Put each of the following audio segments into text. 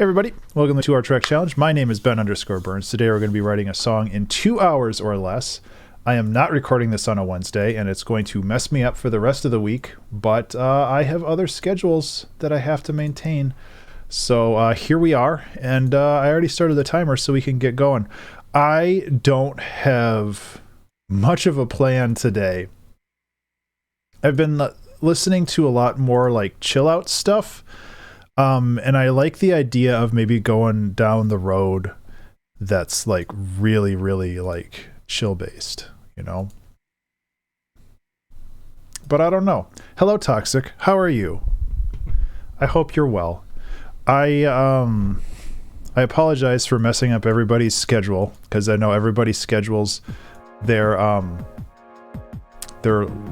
Hey everybody, welcome to our track challenge. My name is Ben_Burns. Today we're going to be writing a song in 2 hours or less. I am not recording this on a Wednesday, and it's going to mess me up for the rest of the week, but I have other schedules that I have to maintain. So here we are, and I already started the timer so we can get going. I don't have much of a plan today. I've been listening to a lot more like chill out stuff. And I like the idea of maybe going down the road that's like really, really like chill based, you know? But I don't know. Hello, Toxic. How are you? I hope you're well. I apologize for messing up everybody's schedule, because I know everybody schedules their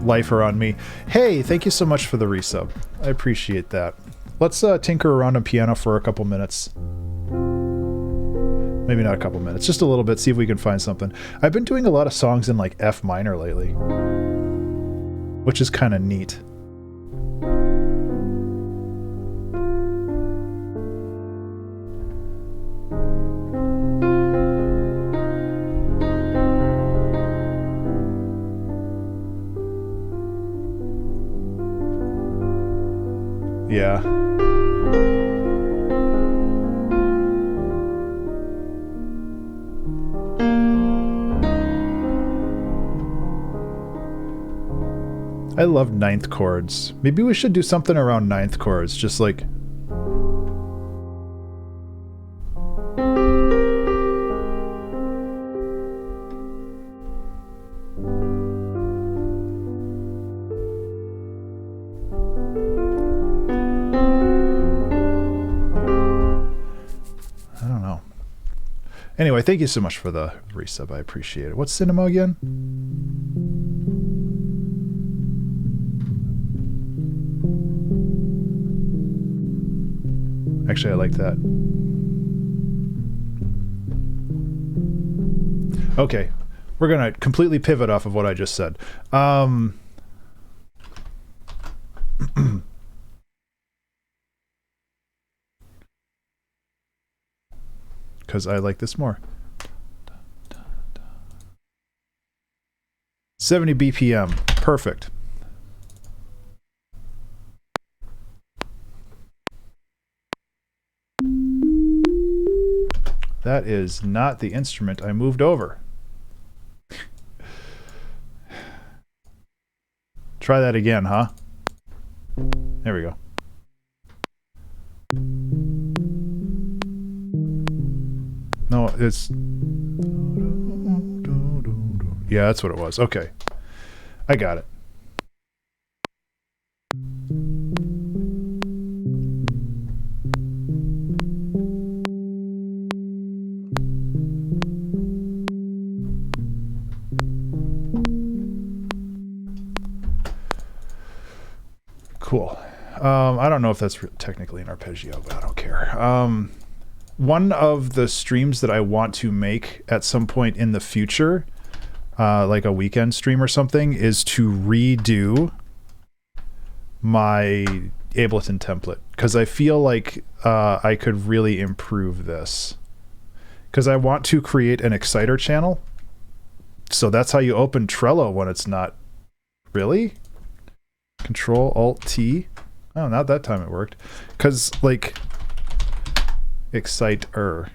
life around me. Hey, thank you so much for the resub. I appreciate that. Let's tinker around on piano for a couple minutes. Maybe not a couple minutes, just a little bit, see if we can find something. I've been doing a lot of songs in like F minor lately, which is kind of neat. Yeah. I love ninth chords. Maybe we should do something around ninth chords, just like... I don't know. Anyway, thank you so much for the resub. I appreciate it. What's cinema again? Actually, I like that. Okay, we're gonna completely pivot off of what I just said. Because I like this more. 70 BPM, perfect. That is not the instrument I moved over. Try that again, huh? There we go. No, it's... Yeah, that's what it was. Okay. I got it. Cool. I don't know if that's technically an arpeggio, but I don't care. One of the streams that I want to make at some point in the future, like a weekend stream or something, is to redo my Ableton template, because I feel like I could really improve this. Because I want to create an Exciter channel. So that's how you open Trello when it's not... Really? Control-Alt-T? Oh, not that time it worked. Because, like, Exciter.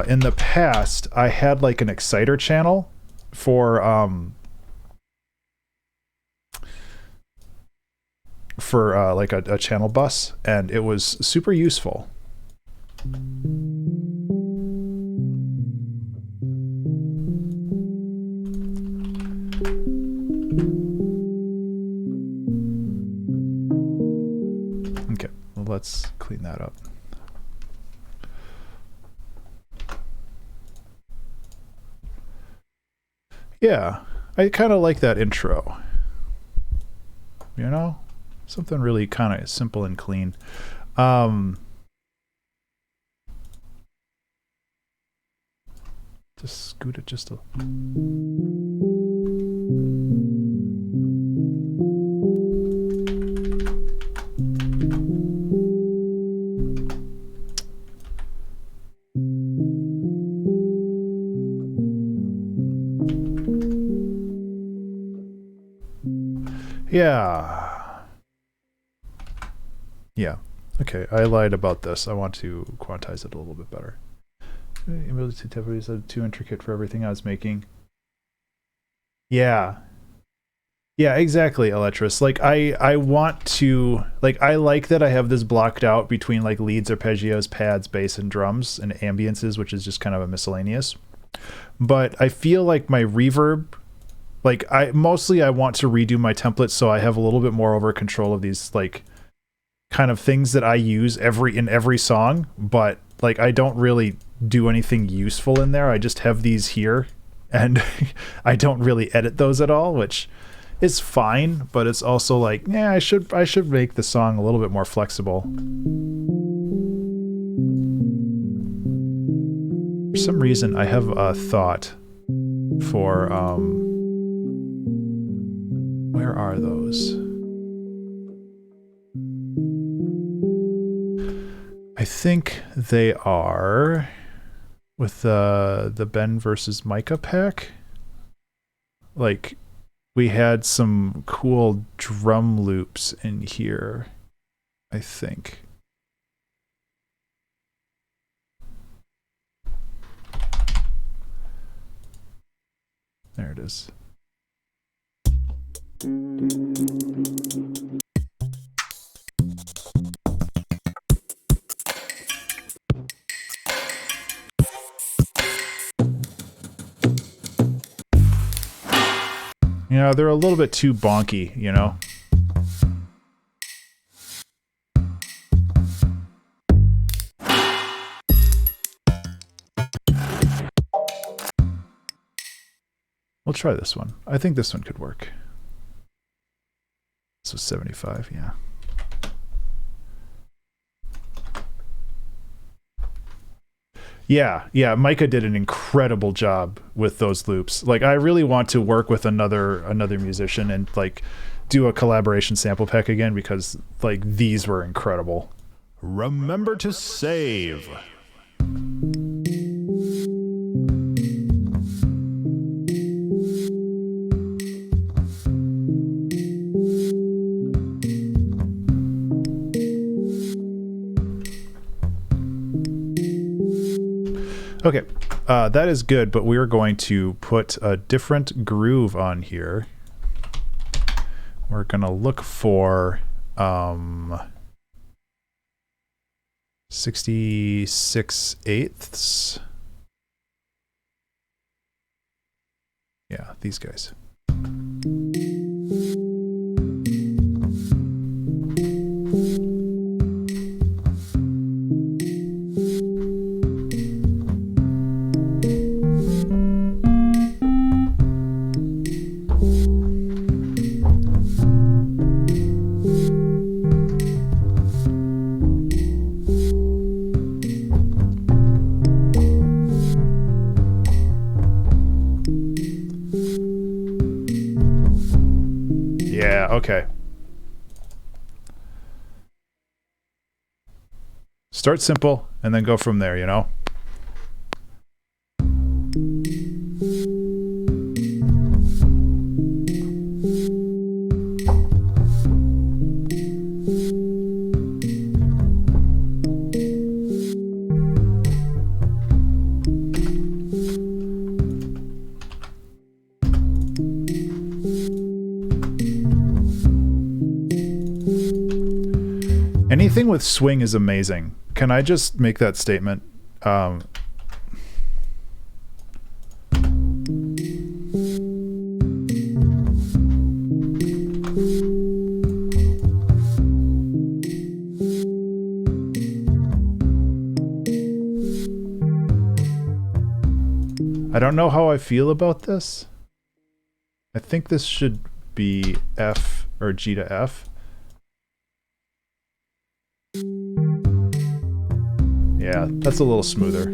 In the past, I had, like, an Exciter channel for like, a channel bus, and it was super useful. Let's clean that up. Yeah, I kind of like that intro. You know? Something really kind of simple and clean. Just scoot it just a... Yeah. Yeah. Okay, I lied about this. I want to quantize it a little bit better. Ability to is too intricate for everything I was making. Yeah. Yeah, exactly, Eletris. Like I want to, like, I like that I have this blocked out between like leads, arpeggios, pads, bass, and drums, and ambiences, which is just kind of a miscellaneous. But I feel like my reverb, like I want to redo my templates so I have a little bit more over control of these like kind of things that I use in every song, but like I don't really do anything useful in there. I just have these here and I don't really edit those at all, which is fine, but it's also like, yeah, I should make the song a little bit more flexible. For some reason, I have a thought for where are those? I think they are with the Ben versus Micah pack. Like, we had some cool drum loops in here, I think. There it is. You know, they're a little bit too bonky, you know? We'll try this one. I think this one could work. This was 75, yeah. Yeah, Micah did an incredible job with those loops. Like, I really want to work with another musician and like do a collaboration sample pack again, because like these were incredible. Remember to save. Okay, that is good, but we're going to put a different groove on here. We're going to look for 66/8. Yeah, these guys. Okay. Start simple and then go from there, you know? Anything with swing is amazing. Can I just make that statement? I don't know how I feel about this. I think this should be F or G to F. Yeah, that's a little smoother.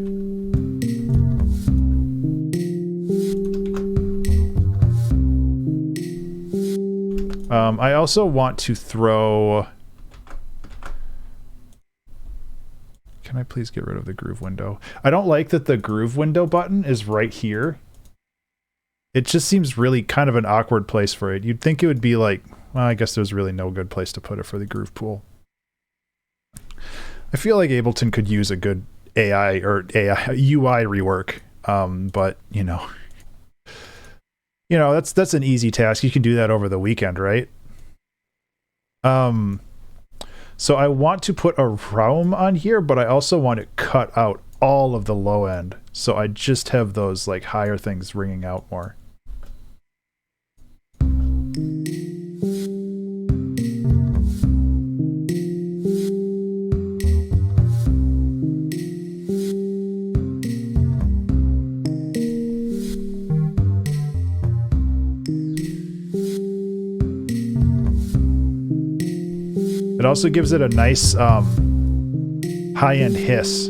I also want to throw... Can I please get rid of the groove window? I don't like that the groove window button is right here. It just seems really kind of an awkward place for it. You'd think it would be like Well, I guess there's really no good place to put it for the groove pool. I feel like Ableton could use a good AI or AI UI rework, but that's an easy task. You can do that over the weekend, right? So I want to put a realm on here, but I also want to cut out all of the low end, so I just have those like higher things ringing out more. It also gives it a nice high-end hiss.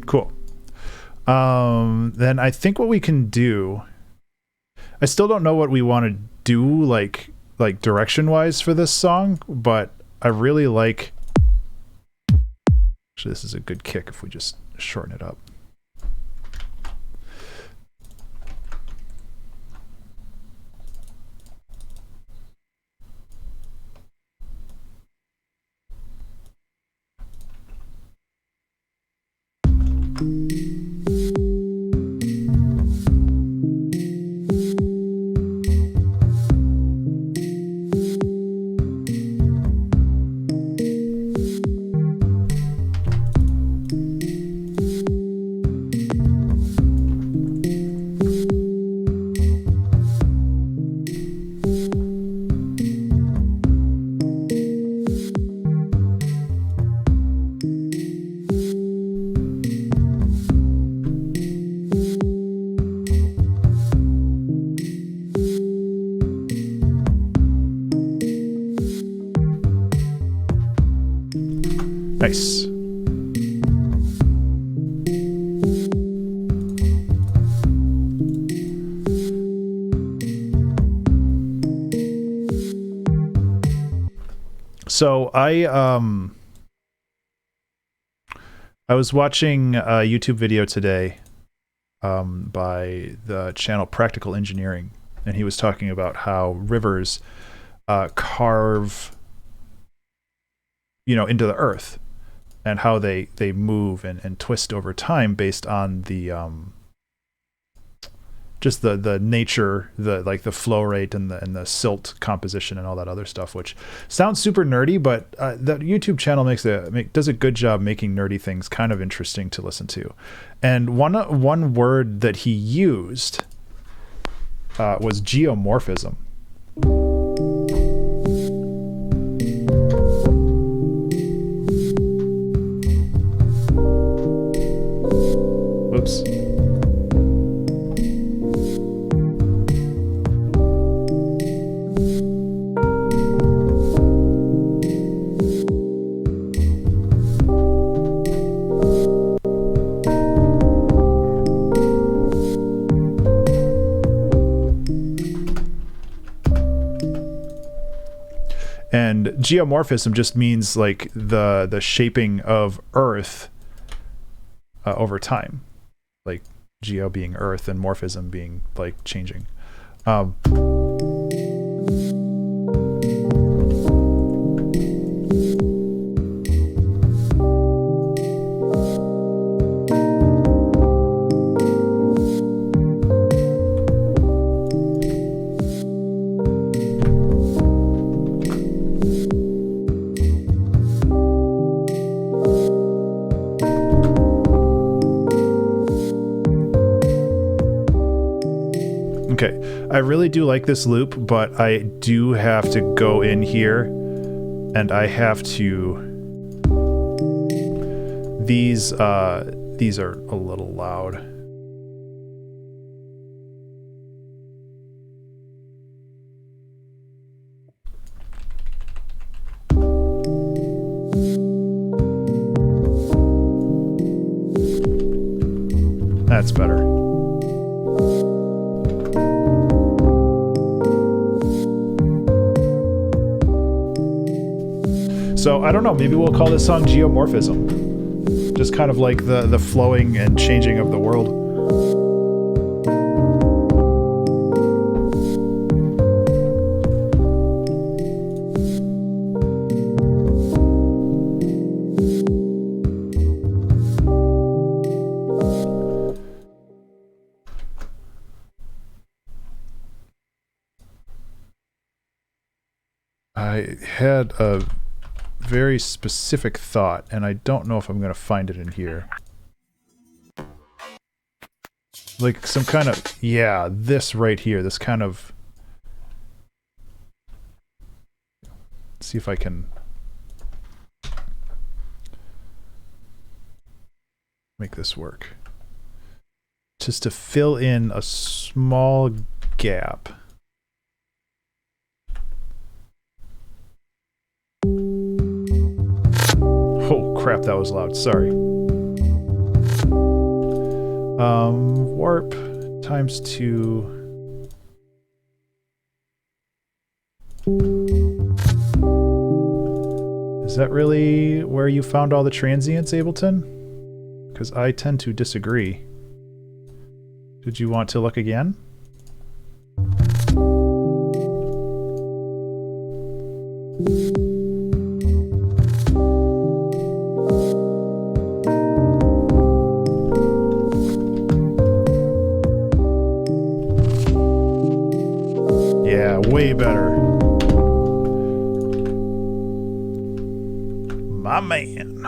Cool. Then I think what we can do, I still don't know what we want to do like direction wise for this song, but I really like, actually this is a good kick if we just shorten it up. Nice. So I was watching a YouTube video today by the channel Practical Engineering, and he was talking about how rivers carve into the earth, and how they move and twist over time based on the just the nature, the flow rate and the silt composition and all that other stuff, which sounds super nerdy, but that YouTube channel does a good job making nerdy things kind of interesting to listen to. And one word that he used was geomorphism. Oops. And geomorphism just means like the shaping of Earth over time, like geo being Earth and morphism being like changing. Okay, I really do like this loop, but I do have to go in here and I have to... These are a little loud. That's better. So I don't know, maybe we'll call this song Geomorphism. Just kind of like the flowing and changing of the world. I had a very specific thought, and I don't know if I'm going to find it in here. Like some kind of... Yeah, this right here. This kind of... Let's see if I can... make this work. Just to fill in a small gap. Oh crap, that was loud. Sorry. Warp times 2. Is that really where you found all the transients, Ableton? Because I tend to disagree. Did you want to look again? Yeah, way better. My man.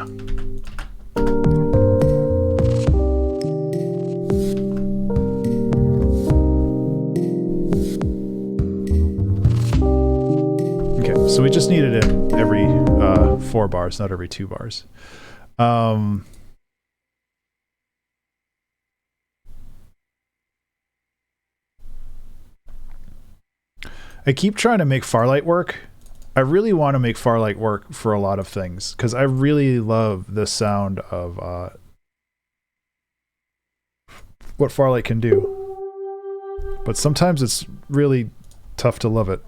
Okay, so we just needed it every 4 bars, not every 2 bars. I keep trying to make Farlight work. I really want to make Farlight work for a lot of things, because I really love the sound of what Farlight can do. But sometimes it's really tough to love it.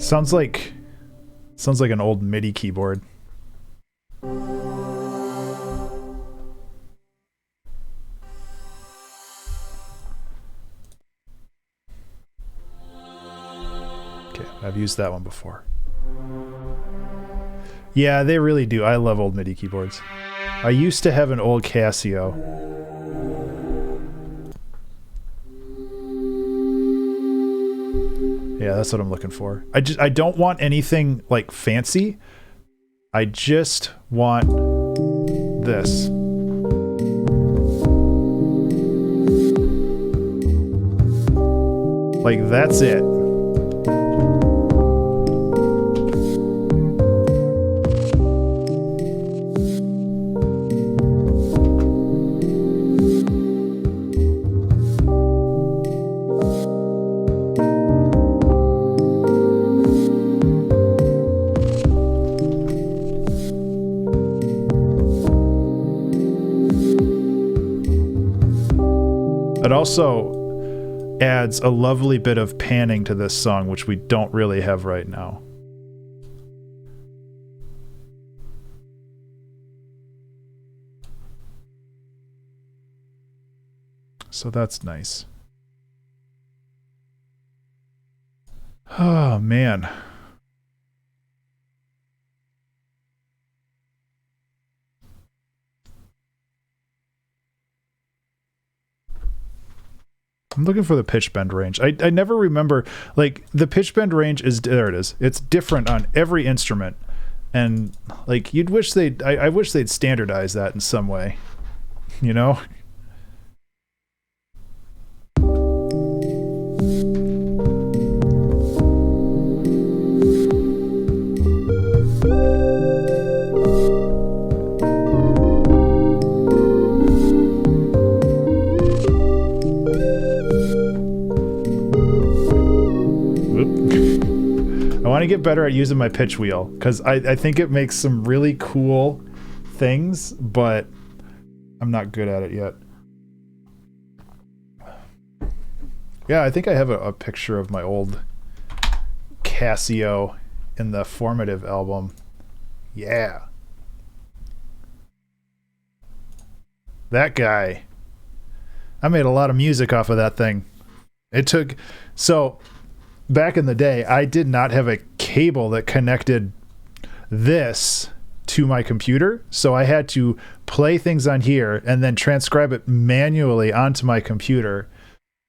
Sounds like an old MIDI keyboard. Okay, I've used that one before. Yeah, they really do. I love old MIDI keyboards. I used to have an old Casio. Yeah, that's what I'm looking for. I don't want anything like fancy. I just want this. Like, that's it. It also adds a lovely bit of panning to this song, which we don't really have right now. So that's nice. Oh, man. I'm looking for the pitch bend range. I never remember, like, the pitch bend range is, there it is. It's different on every instrument. And, like, you'd wish they'd, I wish they'd standardize that in some way. You know? I want to get better at using my pitch wheel, because I think it makes some really cool things, but I'm not good at it yet. Yeah, I think I have a picture of my old Casio in the Formative album. Yeah. That guy. I made a lot of music off of that thing. So back in the day, I did not have a cable that connected this to my computer. So I had to play things on here and then transcribe it manually onto my computer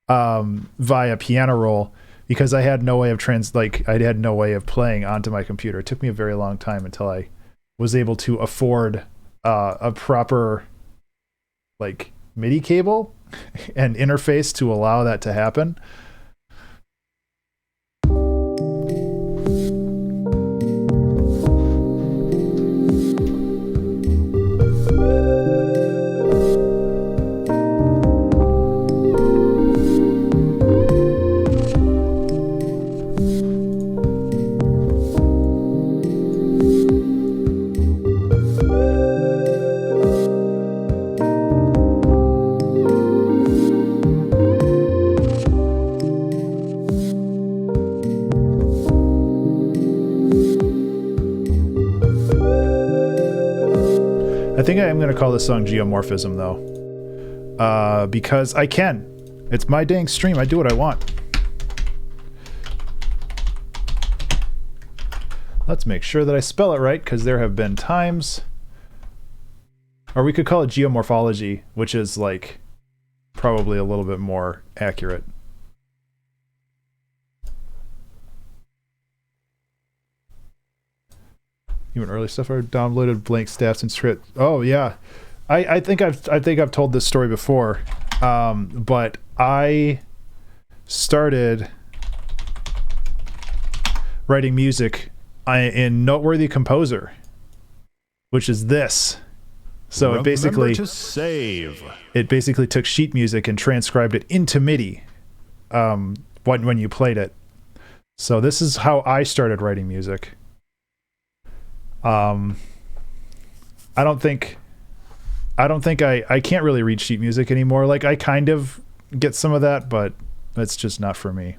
via piano roll, because I had no way of I had no way of playing onto my computer. It took me a very long time until I was able to afford a proper like MIDI cable and interface to allow that to happen. I think I am going to call this song Geomorphism, though, because I can. It's my dang stream. I do what I want. Let's make sure that I spell it right, because there have been times... Or we could call it Geomorphology, which is, like, probably a little bit more accurate. Even early stuff I downloaded blank stats and script. Oh yeah, I think I've told this story before, but I started writing music in Noteworthy Composer, which is this. So Remember it basically took sheet music and transcribed it into MIDI when you played it. So this is how I started writing music. I can't really read sheet music anymore. Like, I kind of get some of that, but it's just not for me.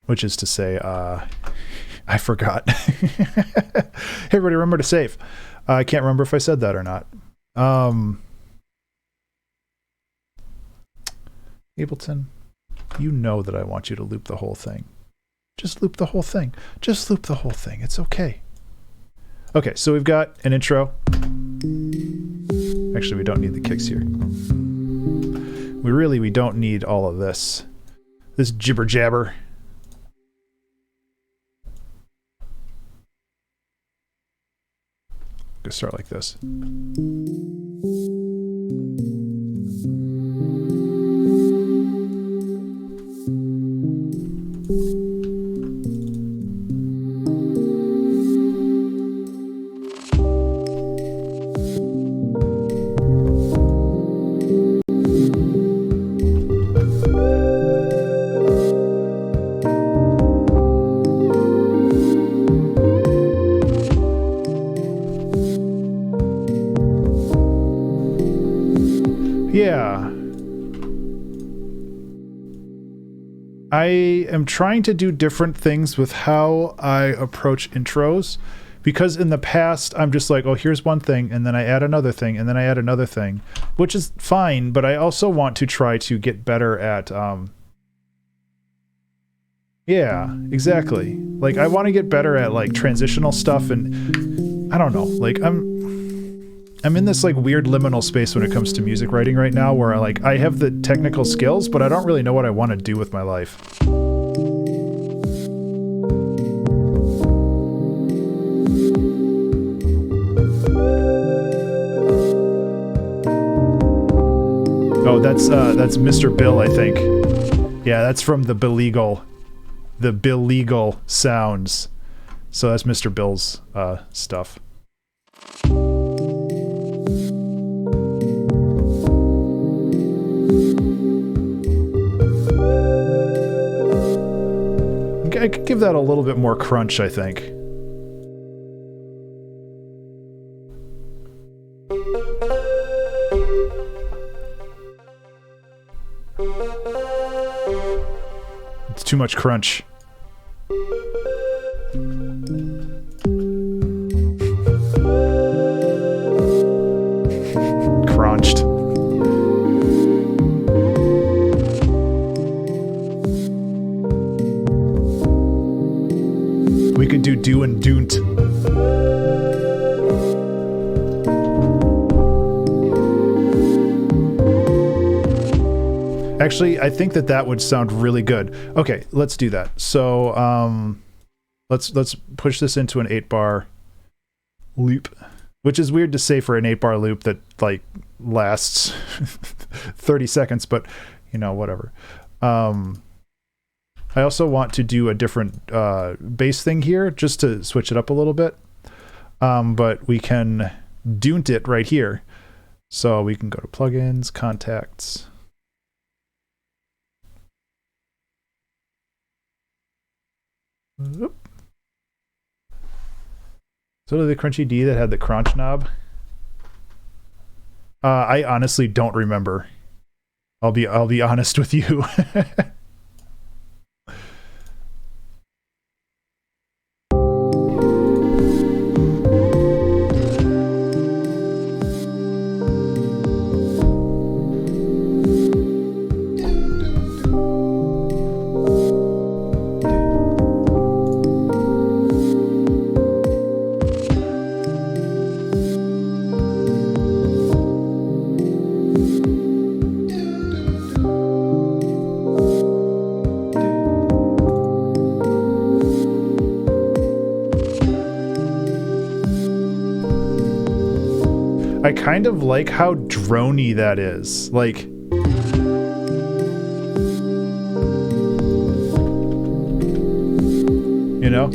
Which is to say, I forgot. Hey, everybody, remember to save. I can't remember if I said that or not. Ableton, you know that I want you to loop the whole thing. Just loop the whole thing. Just loop the whole thing. It's okay. Okay, so we've got an intro. Actually, we don't need the kicks here. We don't need all of this. This jibber jabber. Go start like this. Yeah. I am trying to do different things with how I approach intros, because in the past I'm just like, oh, here's one thing, and then I add another thing, and then I add another thing, which is fine, but I also want to try to get better at yeah, exactly. Like, I want to get better at like transitional stuff, and I don't know, like I'm in this like weird liminal space when it comes to music writing right now, where I have the technical skills, but I don't really know what I want to do with my life. Oh, that's Mr. Bill, I think. Yeah, that's from the Beleagle sounds. So that's Mr. Bill's stuff. I could give that a little bit more crunch, I think. It's too much crunch. Crunched. We could do and don't. Actually, I think that would sound really good. Okay, let's do that. So, let's push this into an 8-bar loop, which is weird to say for an 8-bar loop that like lasts 30 seconds, but you know, whatever. I also want to do a different bass thing here just to switch it up a little bit. But we can don't it right here. So we can go to plugins, contacts. Oop. So the Crunchy D that had the crunch knob. I honestly don't remember. I'll be honest with you. I kind of like how drony that is. Like, you know?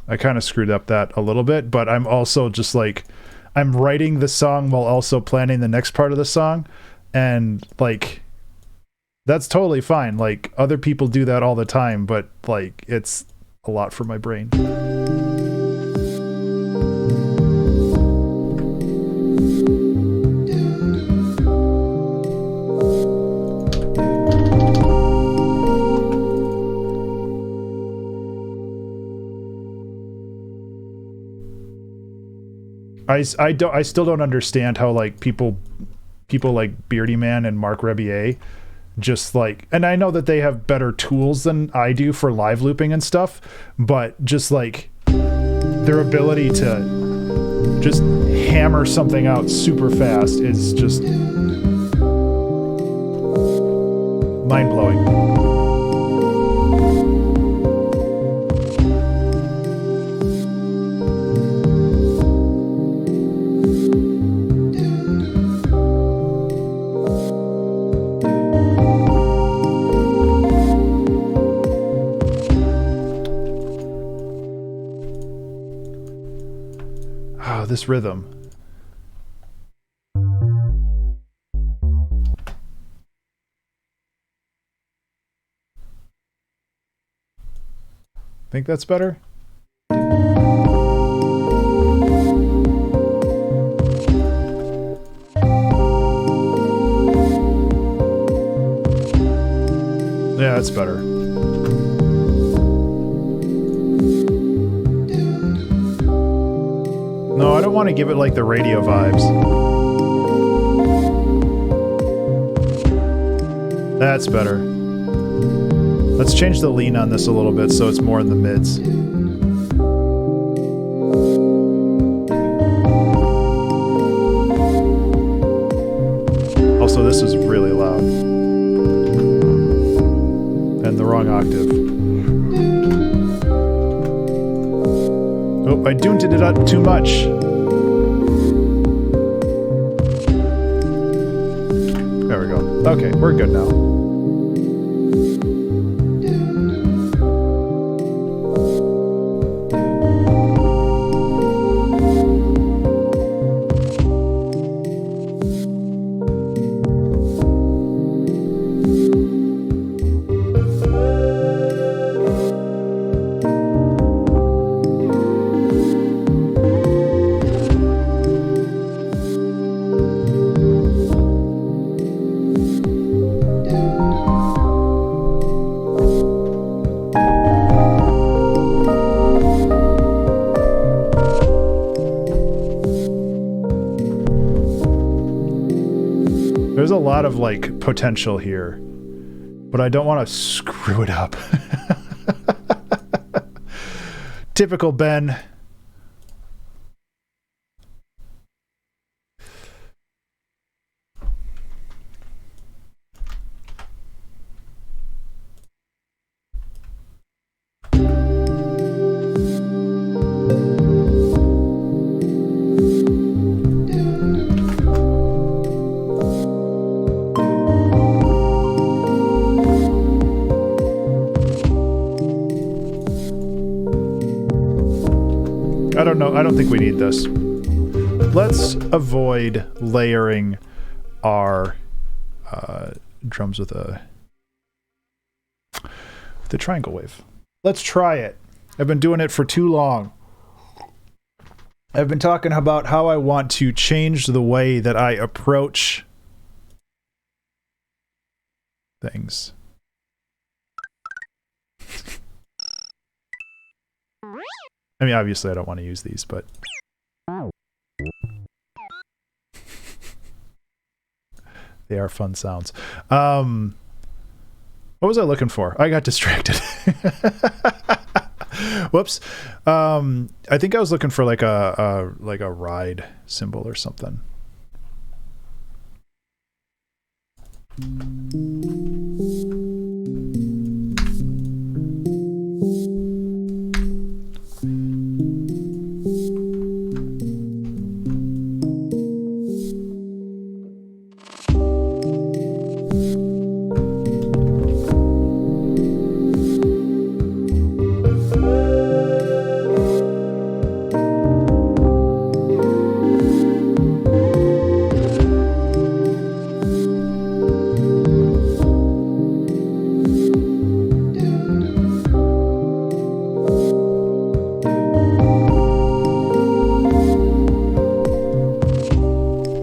I kind of screwed up that a little bit, but I'm also just like, I'm writing the song while also planning the next part of the song, and like, that's totally fine. Like, other people do that all the time, but like, it's a lot for my brain. I still don't understand how like people like Beardy Man and Mark Rebier just like, and I know that they have better tools than I do for live looping and stuff, but just like their ability to just hammer something out super fast is just mind-blowing. This rhythm. Think that's better? Yeah, that's better. No, I don't want to give it like the radio vibes. That's better. Let's change the lean on this a little bit so it's more in the mids. Also, this is really loud. And the wrong octave. Oh, I tuned it up too much. There we go. Okay, we're good now. There's a lot of like potential here, but I don't want to screw it up. Typical Ben. I don't know. I don't think we need this. Let's avoid layering our drums with the triangle wave. Let's try it. I've been doing it for too long. I've been talking about how I want to change the way that I approach things. I mean, obviously I don't want to use these, but... they are fun sounds. What was I looking for? I got distracted. Whoops. I think I was looking for like a ride symbol or something.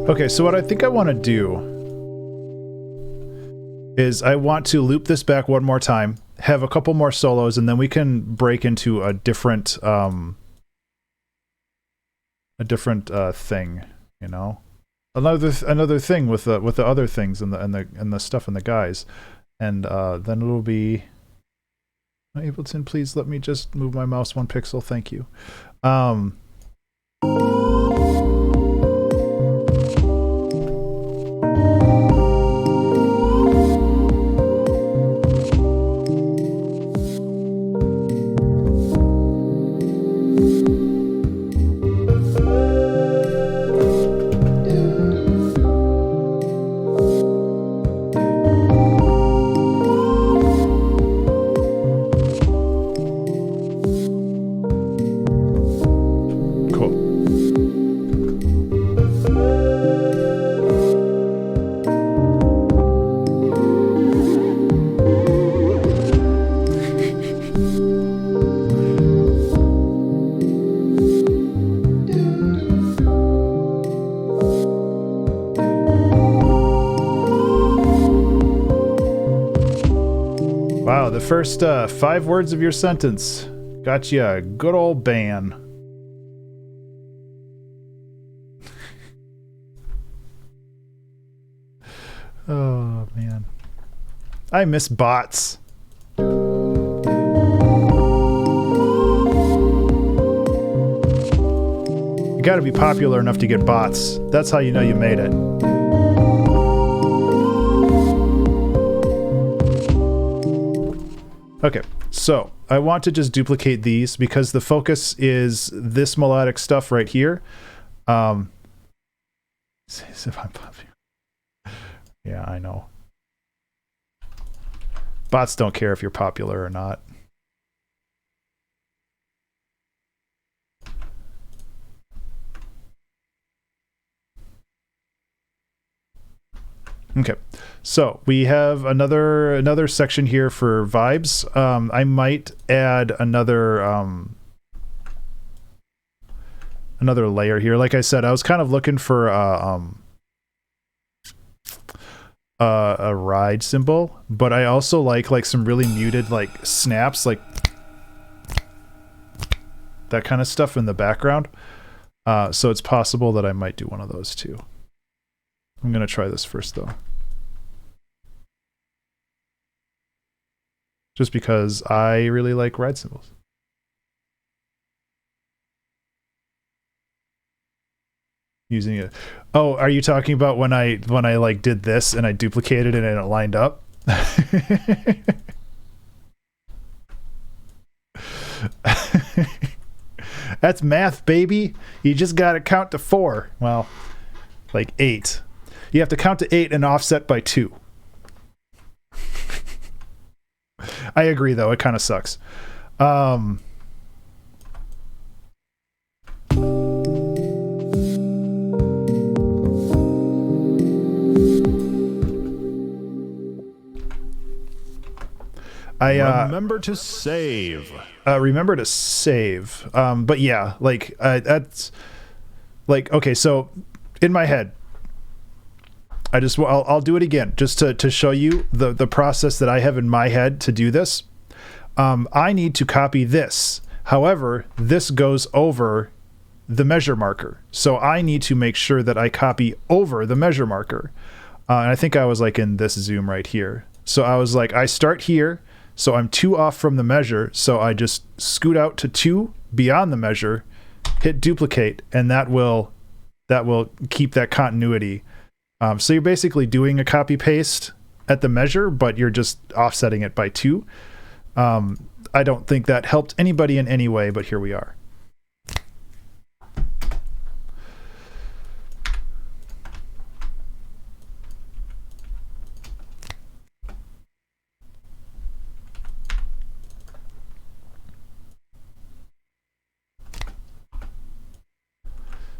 Okay, so what I think I want to do is I want to loop this back one more time, have a couple more solos, and then we can break into a different thing, you know, another thing with the other things and the stuff and the guys, and then it'll be Ableton. Please let me just move my mouse 1 pixel. Thank you. Wow, the first 5 words of your sentence got you a good old ban. Oh, man. I miss bots. You gotta be popular enough to get bots. That's how you know you made it. Okay, so I want to just duplicate these because the focus is this melodic stuff right here. If I'm popular. Yeah, I know. Bots don't care if you're popular or not. Okay, so we have another section here for vibes. I might add another layer here. Like I said, I was kind of looking for a ride cymbal, but I also like some really muted like snaps, like that kind of stuff in the background. So it's possible that I might do one of those too. I'm gonna try this first though. Just because I really like ride cymbals. Using it. Oh, are you talking about when I like did this and I duplicated it and it lined up? That's math, baby. You just gotta count to 4. Well, like 8. You have to count to 8 and offset by 2. I agree, though. It kind of sucks. Remember to save. Remember to save. But yeah, like that's like okay. So in my head, I'll do it again just to show you the process that I have in my head to do this. I need to copy this. However, this goes over the measure marker, so I need to make sure that I copy over the measure marker. And I think I was like in this zoom right here. So I was like, I start here. So I'm 2 off from the measure, so I just scoot out to 2 beyond the measure, hit duplicate, and that will keep that continuity. So you're basically doing a copy paste at the measure, but you're just offsetting it by 2. I don't think that helped anybody in any way, but here we are.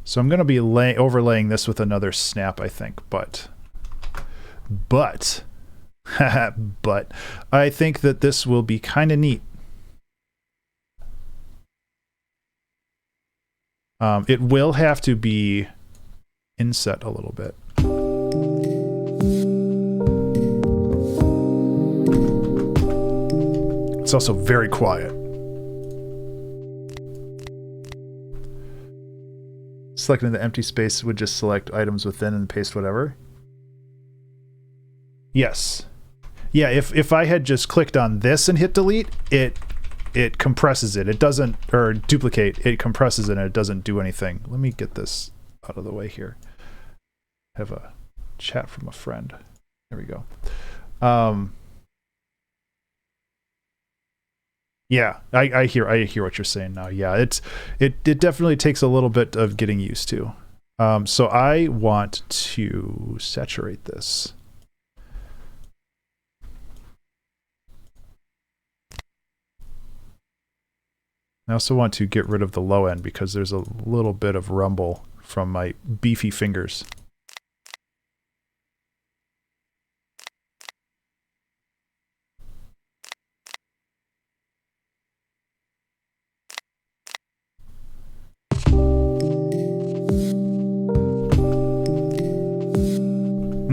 So I'm going to be overlaying this with another snap, I think, but I think that this will be kind of neat. It will have to be inset a little bit. It's also very quiet. Selecting the empty space would just select items within and paste whatever. Yes. Yeah, if I had just clicked on this and hit delete, it compresses it. It doesn't, or duplicate, it compresses it and it doesn't do anything. Let me get this out of the way here. I have a chat from a friend. There we go. Yeah, I hear what you're saying now. Yeah, it definitely takes a little bit of getting used to. So I want to saturate this. I also want to get rid of the low end because there's a little bit of rumble from my beefy fingers.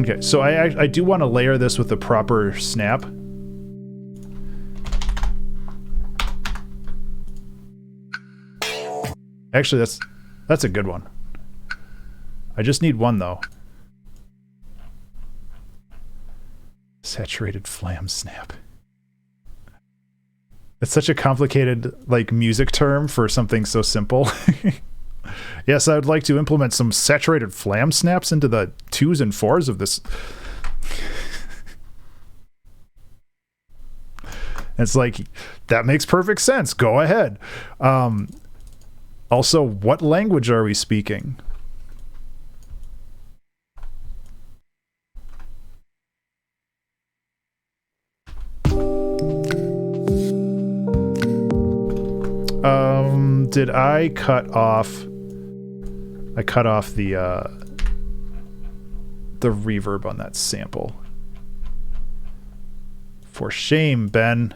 Okay, so I do want to layer this with the proper snap. Actually, that's a good one. I just need one though. Saturated flam snap. It's such a complicated, like, music term for something so simple. Yes, I would like to implement some saturated flam snaps into the 2s and 4s of this. It's like, that makes perfect sense. Go ahead. Also, what language are we speaking? Did I cut off? I cut off the reverb on that sample. For shame, Ben.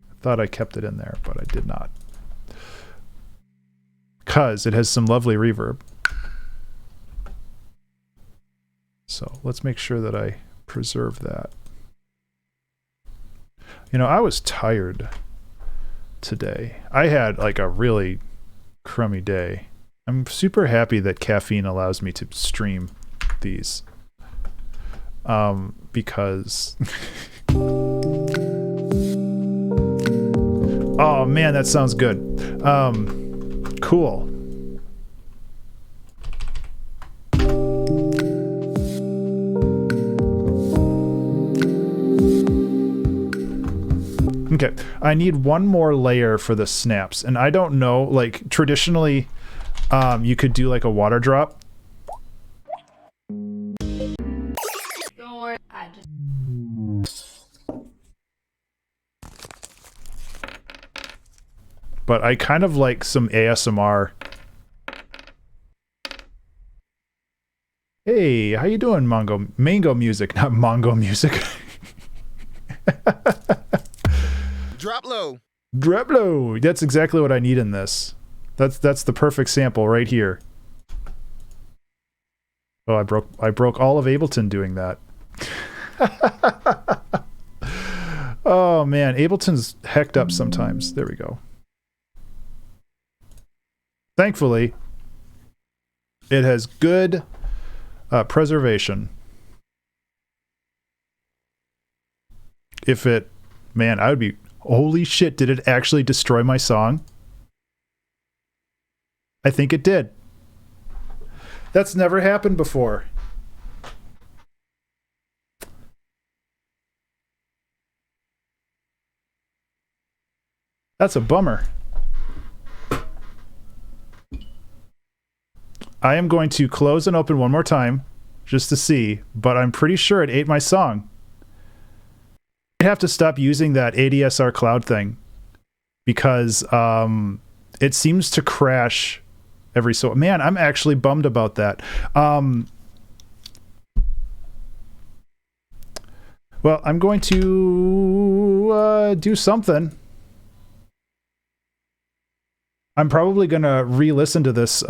I thought I kept it in there, but I did not. 'Cause it has some lovely reverb. So let's make sure that I preserve that. You know, I was tired today. I had like a really crummy day. I'm super happy that caffeine allows me to stream these. Because oh man, that sounds good. Cool. Okay, I need one more layer for the snaps, and I don't know, like, traditionally, you could do like a water drop. But I kind of like some ASMR. Hey, how you doing, Mango music, not Mongo music. Drop low. Drop low. That's exactly what I need in this. That's the perfect sample right here. Oh, I broke all of Ableton doing that. Oh man, Ableton's hecked up sometimes. There we go. Thankfully, it has good preservation. If it, man, I would be, holy shit, did it actually destroy my song? I think it did. That's never happened before. That's a bummer. I am going to close and open one more time just to see, but I'm pretty sure it ate my song. I have to stop using that ADSR cloud thing because it seems to crash every so... Man, I'm actually bummed about that. Well, I'm going to do something. I'm probably going to re-listen to this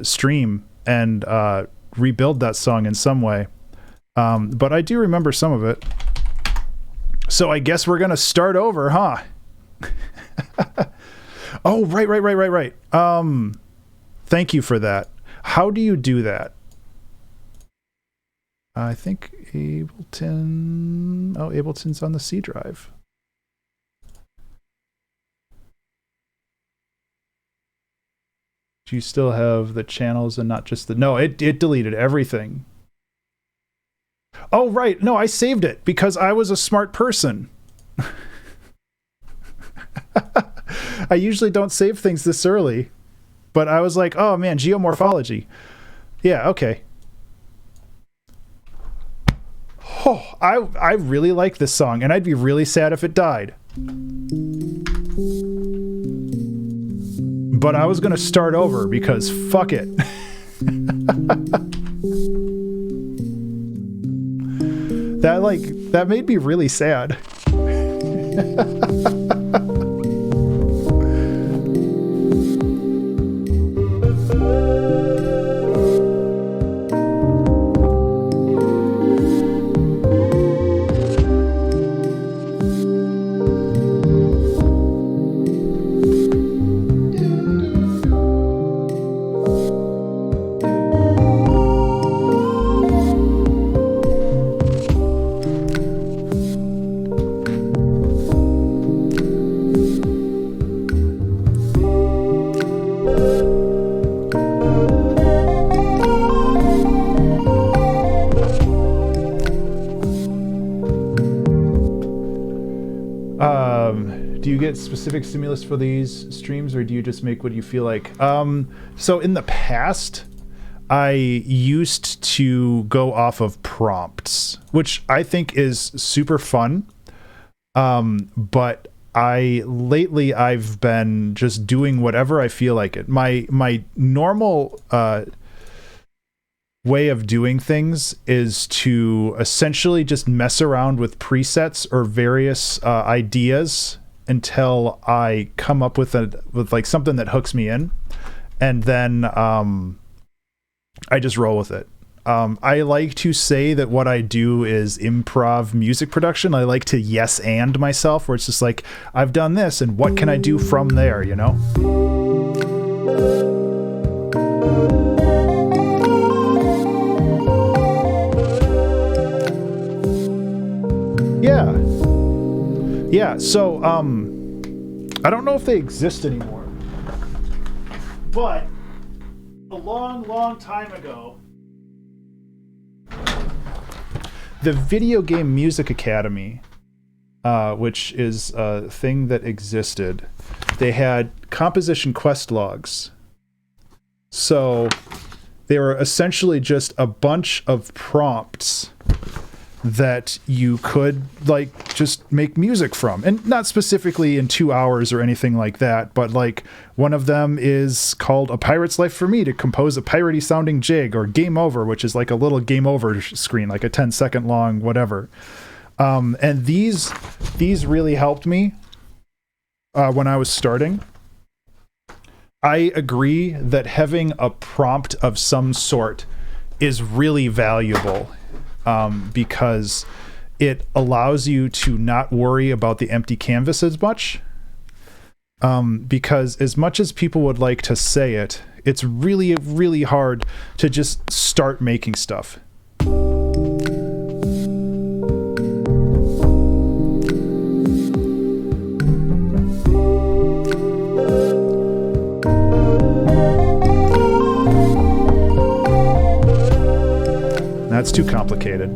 stream and rebuild that song in some way. But I do remember some of it. So I guess we're going to start over, huh? Oh, right. Thank you for that. How do you do that? I think Ableton... Oh, Ableton's on the C drive. Do you still have the channels and not just the... No, it deleted everything. Oh, right. No, I saved it because I was a smart person. I usually don't save things this early, but I was like, oh man, geomorphology. Yeah, okay. Oh, I really like this song, and I'd be really sad if it died. But I was going to start over because fuck it. That made me really sad. Do you get specific stimulus for these streams, or do you just make what you feel like? So in the past, I used to go off of prompts, which I think is super fun. But lately I've been just doing whatever I feel like it. My normal way of doing things is to essentially just mess around with presets or various ideas until I come up with like something that hooks me in, and then I just roll with it. I like to say that what I do is improv music production. I like to yes and myself, where it's just like, I've done this and what can I do from there, you know? Yeah, so I don't know if they exist anymore, but a long time ago, the Video Game Music Academy, which is a thing that existed, they had composition quest logs. So they were essentially just a bunch of prompts that you could like just make music from, and not specifically in 2 hours or anything like that, but like one of them is called A Pirate's Life for Me to compose a piratey sounding jig, or Game Over, which is like a little game over screen, like a 10-second long whatever. And these really helped me when I was starting. I agree that having a prompt of some sort is really valuable, because it allows you to not worry about the empty canvas as much. Because as much as people would like to say it, it's really, really hard to just start making stuff. That's too complicated.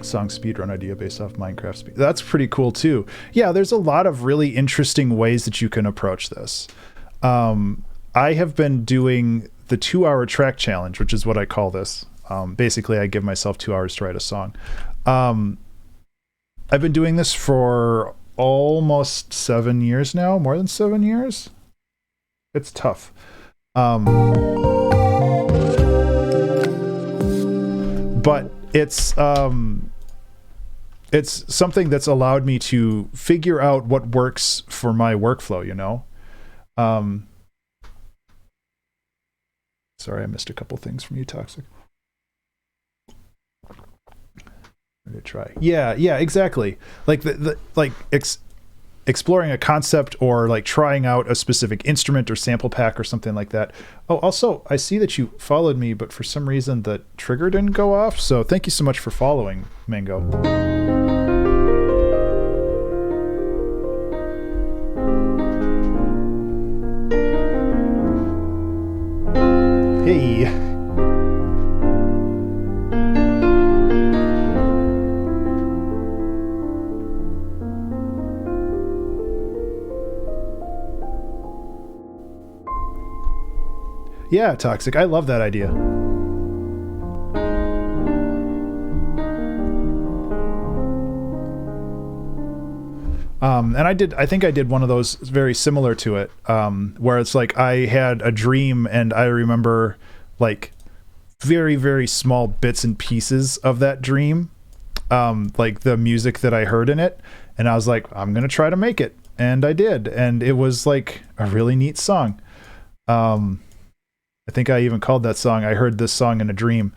Song speedrun idea based off Minecraft speed. That's pretty cool too. Yeah, there's a lot of really interesting ways that you can approach this. I have been doing the 2-hour track challenge, which is what I call this. Basically, I give myself 2 hours to write a song. I've been doing this for almost 7 years now, more than 7 years. It's tough. But it's something that's allowed me to figure out what works for my workflow, you know? Sorry, I missed a couple things from you, Toxic. I'm gonna try. Yeah, exactly. Like exploring a concept, or like trying out a specific instrument or sample pack or something like that. Oh, also, I see that you followed me, but for some reason the trigger didn't go off. So thank you so much for following, Mango. Hey. Yeah, Toxic. I love that idea. And I think I did one of those very similar to it, where it's like I had a dream and I remember like very, very small bits and pieces of that dream, like the music that I heard in it. And I was like, I'm going to try to make it. And I did. And it was like a really neat song. I think I even called that song, I Heard This Song in a Dream.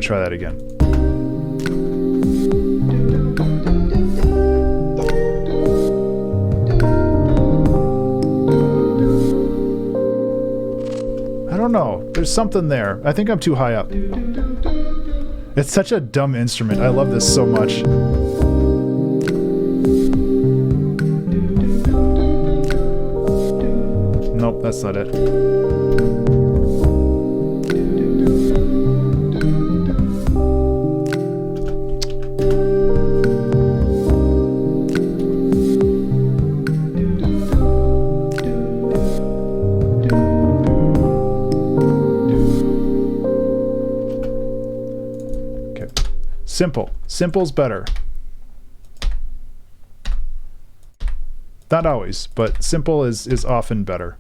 to try that again. I don't know. There's something there. I think I'm too high up. It's such a dumb instrument. I love this so much. Nope, that's not it. Okay. Simple. Simple's better. Not always, but simple is often better.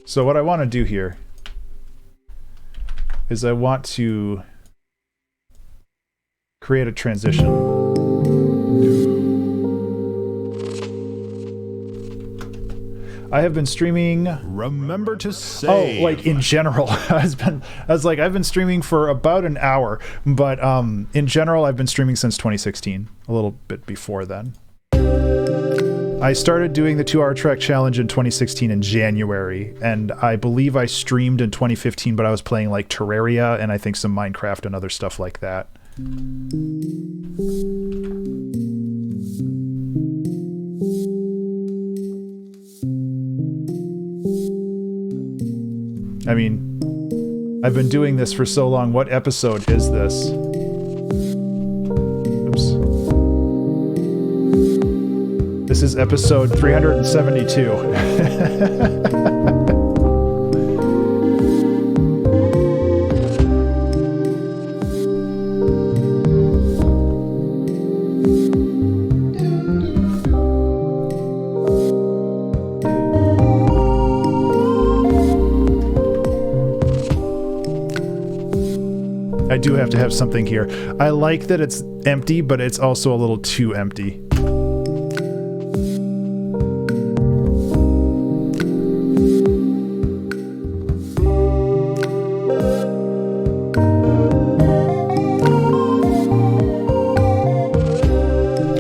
So what I want to do here is I want to create a transition. I have been streaming. Remember to save. Oh, like in general, I've been streaming for about an hour, but in general, I've been streaming since 2016, a little bit before then. I started doing the 2-hour track challenge in 2016 in January, and I believe I streamed in 2015, but I was playing like Terraria and I think some Minecraft and other stuff like that. I mean, I've been doing this for so long. What episode is this? Oops. This is episode 372. I do have to have something here. I like that it's empty, but it's also a little too empty.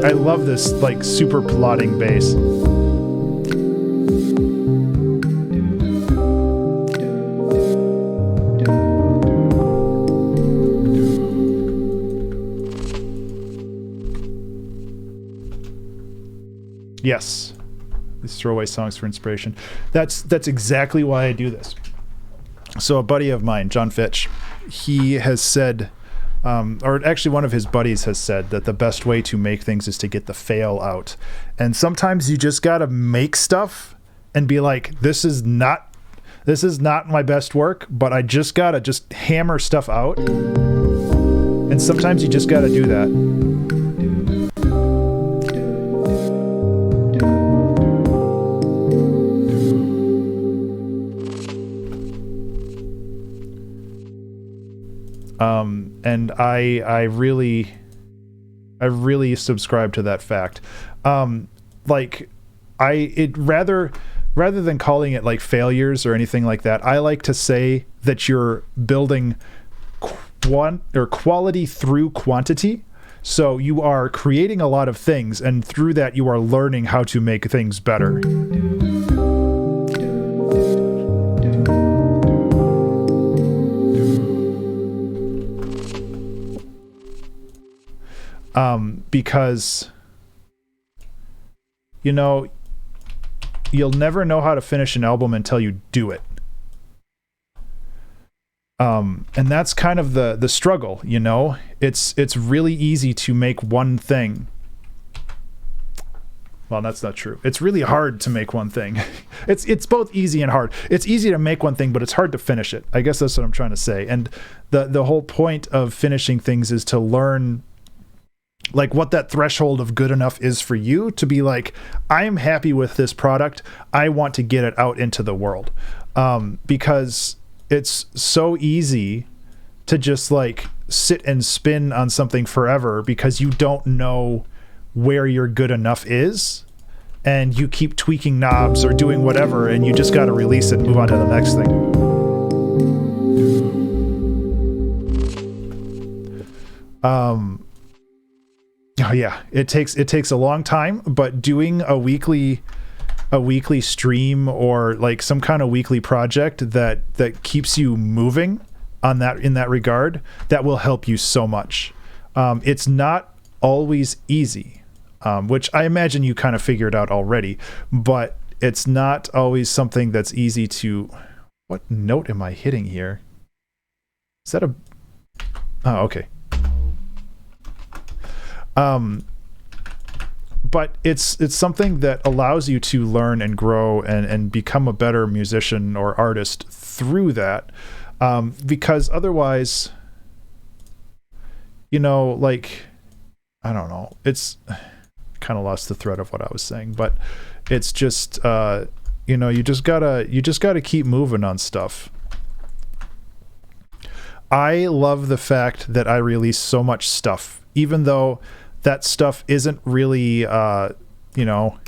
I love this like super plotting bass. Yes, these throwaway songs for inspiration. That's exactly why I do this. So a buddy of mine, John Fitch, he has said, or actually one of his buddies has said that the best way to make things is to get the fail out. And sometimes you just gotta make stuff and be like, this is not my best work, but I just gotta hammer stuff out. And sometimes you just gotta do that. And I really subscribe to that fact. Rather than calling it like failures or anything like that, I like to say that you're building quality through quantity. So you are creating a lot of things, and through that you are learning how to make things better. Because, you know, you'll never know how to finish an album until you do it. And that's kind of the struggle, you know? It's really easy to make one thing. Well, that's not true. It's really hard to make one thing. It's both easy and hard. It's easy to make one thing, but it's hard to finish it. I guess that's what I'm trying to say. And the whole point of finishing things is to learn like what that threshold of good enough is for you, to be like, I am happy with this product. I want to get it out into the world. Because it's so easy to just like sit and spin on something forever because you don't know where your good enough is, and you keep tweaking knobs or doing whatever, and you just got to release it and move on to the next thing. Oh yeah, it takes a long time, but doing a weekly stream or like some kind of weekly project that keeps you moving on that, in that regard, that will help you so much. It's not always easy, which I imagine you kind of figured out already, but it's not always something that's easy to... What note am I hitting here? Is that a... Oh, okay. But it's something that allows you to learn and grow and become a better musician or artist through that, because otherwise, you know, like, I don't know, it's kind of lost the thread of what I was saying, but it's just, you know, you just gotta keep moving on stuff. I love the fact that I release so much stuff, even though that stuff isn't really, you know,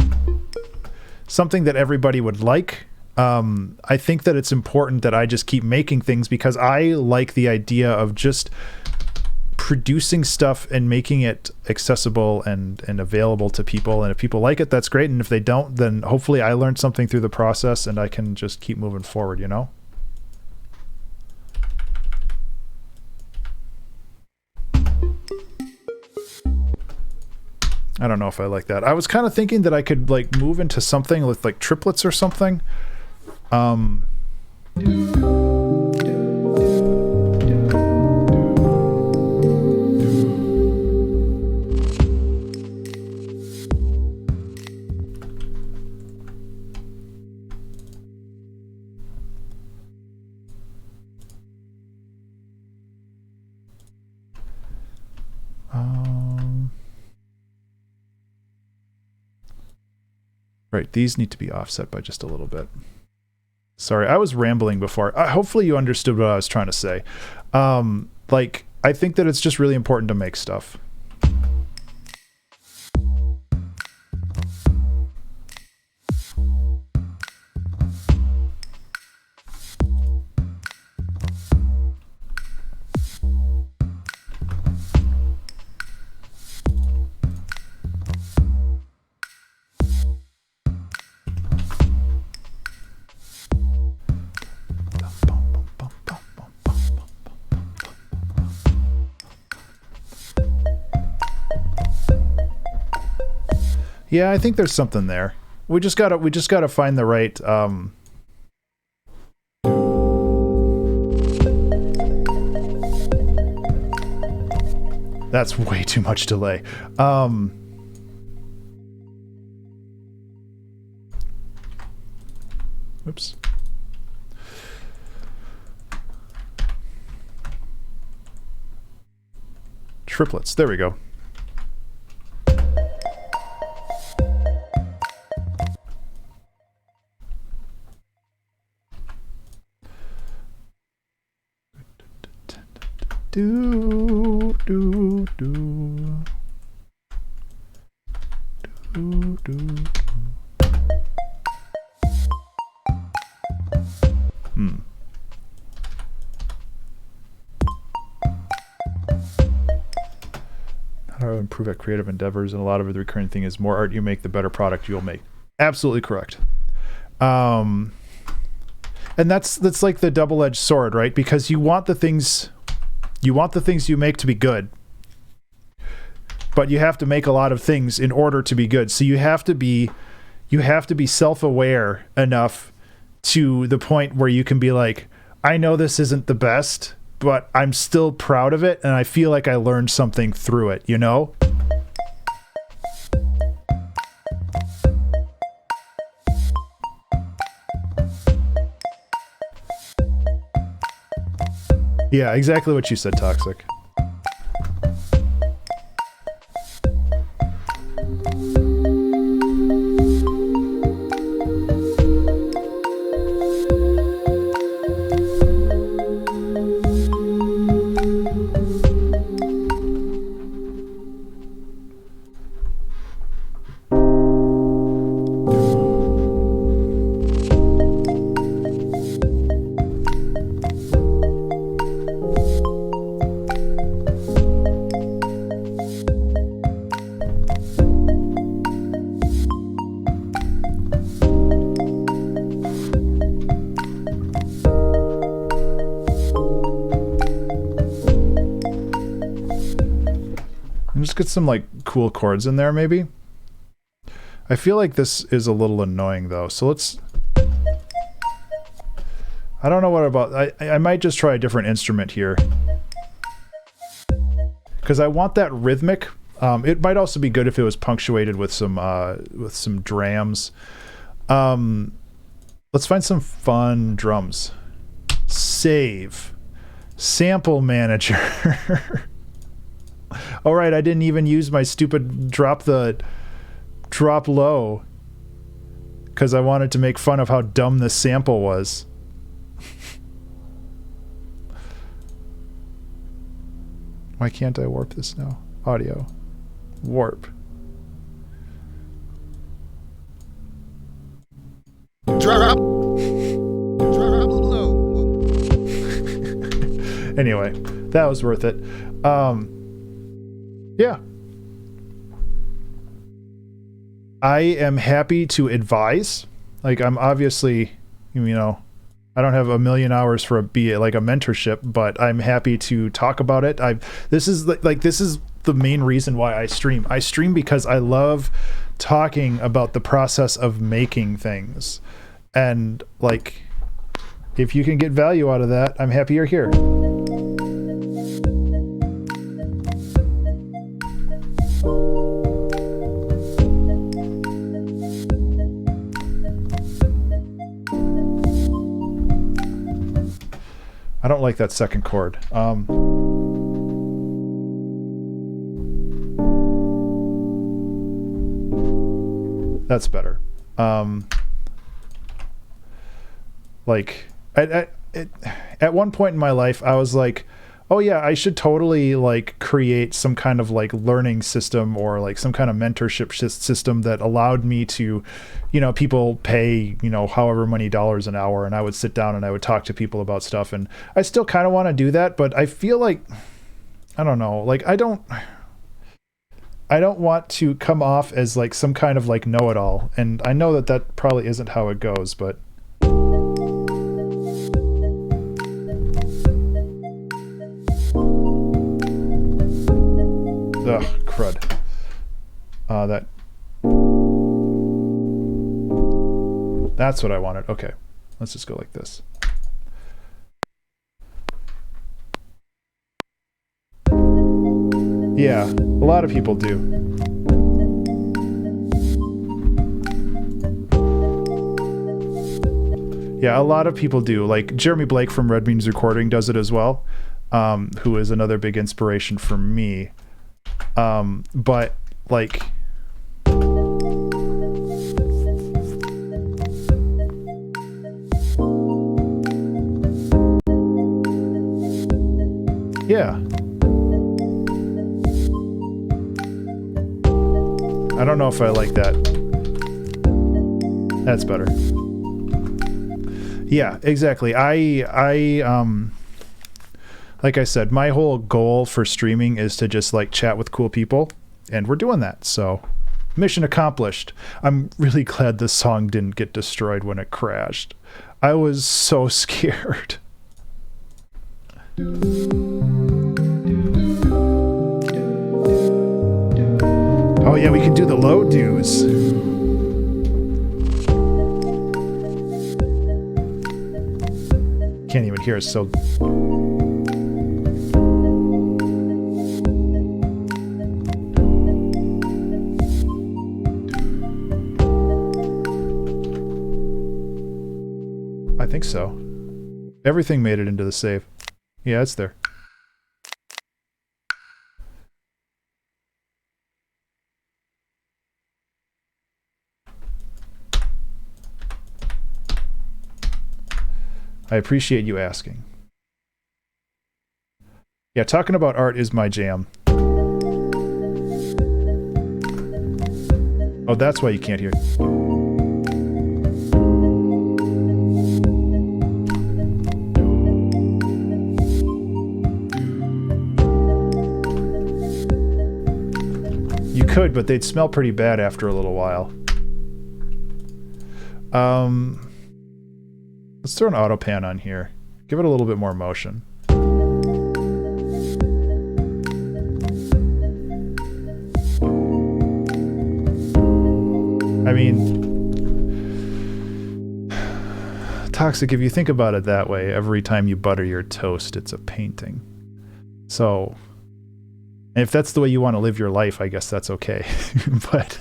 something that everybody would like. I think that it's important that I just keep making things because I like the idea of just producing stuff and making it accessible and available to people. And if people like it, that's great. And if they don't, then hopefully I learned something through the process and I can just keep moving forward, you know? I don't know if I like that. I was kind of thinking that I could like move into something with like triplets or something. Right, these need to be offset by just a little bit. Sorry, I was rambling before. Hopefully you understood what I was trying to say. Like, I think that it's just really important to make stuff. Yeah, I think there's something there. We just gotta find the right. That's way too much delay. Oops. Triplets. There we go. Do do do do do. How to improve at creative endeavors, and a lot of the recurring thing is more art you make, the better product you'll make. Absolutely correct. And that's like the double-edged sword, right? Because you want the things you make to be good, but you have to make a lot of things in order to be good. So you have to be self-aware enough to the point where you can be like, I know this isn't the best, but I'm still proud of it, and I feel like I learned something through it, you know? Yeah, exactly what you said, Toxic. get some like cool chords in there maybe. I feel like this is a little annoying though, so let's... I don't know what about... I might just try a different instrument here. Because I want that rhythmic. It might also be good if it was punctuated with some drams. Let's find some fun drums. Save. Sample manager. All right, I didn't even use my stupid drop low because I wanted to make fun of how dumb this sample was. Why can't I warp this now? Audio. Warp. Drop low. Anyway, that was worth it. Yeah. I am happy to advise. Like, I'm obviously, you know, I don't have a million hours for be like a mentorship, but I'm happy to talk about it. This is the main reason why I stream. I stream because I love talking about the process of making things. And like, if you can get value out of that, I'm happy you're here. I don't like that second chord. That's better. Like at one point in my life, I was like, oh yeah, I should totally like create some kind of like learning system or like some kind of mentorship system that allowed me to, you know, people pay, you know, however many dollars an hour, and I would sit down and I would talk to people about stuff. And I still kind of want to do that, but I feel like, I don't know, like I don't want to come off as like some kind of like know-it-all. And I know that that probably isn't how it goes, but ugh, crud. That's what I wanted. Okay, let's just go like this. Yeah, a lot of people do. Yeah, a lot of people do. Like Jeremy Blake from Red Means Recording does it as well, who is another big inspiration for me. But like, yeah. I don't know if I like that. That's better. Yeah, exactly. Like I said, my whole goal for streaming is to just like chat with cool people, and we're doing that. So, mission accomplished. I'm really glad this song didn't get destroyed when it crashed. I was so scared. Oh yeah, we can do the low do's. Can't even hear it, so... I think so. Everything made it into the save. Yeah, it's there. I appreciate you asking. Yeah, talking about art is my jam. Oh, that's why you can't hear. You could, but they'd smell pretty bad after a little while. Let's throw an auto pan on here. Give it a little bit more motion. mean, Toxic, if you think about it that way, every time you butter your toast, it's a painting. So, if that's the way you want to live your life, I guess that's okay. But...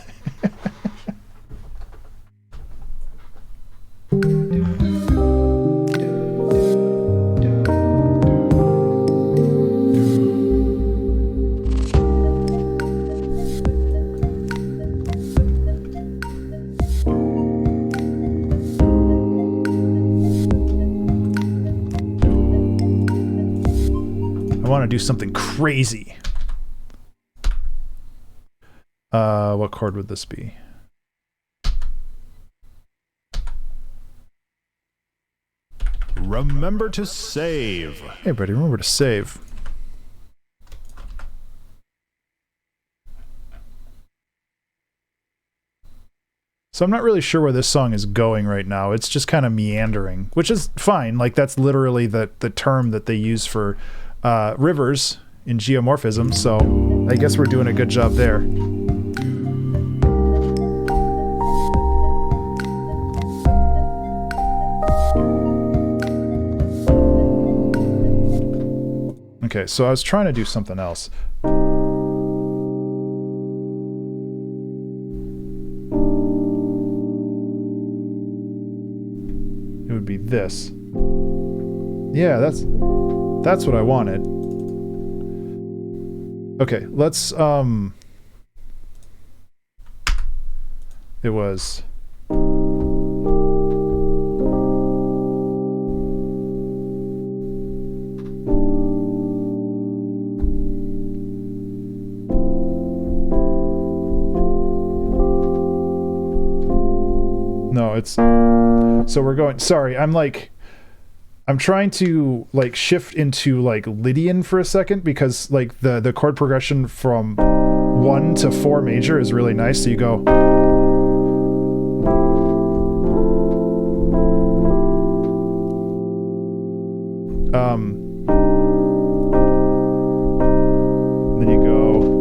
I want to do something crazy. What chord would this be? Remember to save. Hey, buddy, remember to save. So I'm not really sure where this song is going right now. It's just kind of meandering, which is fine. Like, that's literally the term that they use for rivers in geomorphism, so I guess we're doing a good job there. Okay, so I was trying to do something else. It would be this. Yeah, that's what I wanted. Okay, let's it was No, it's so we're going, sorry, I'm trying to like shift into like Lydian for a second because like the chord progression from 1 to 4 major is really nice. So you go then you go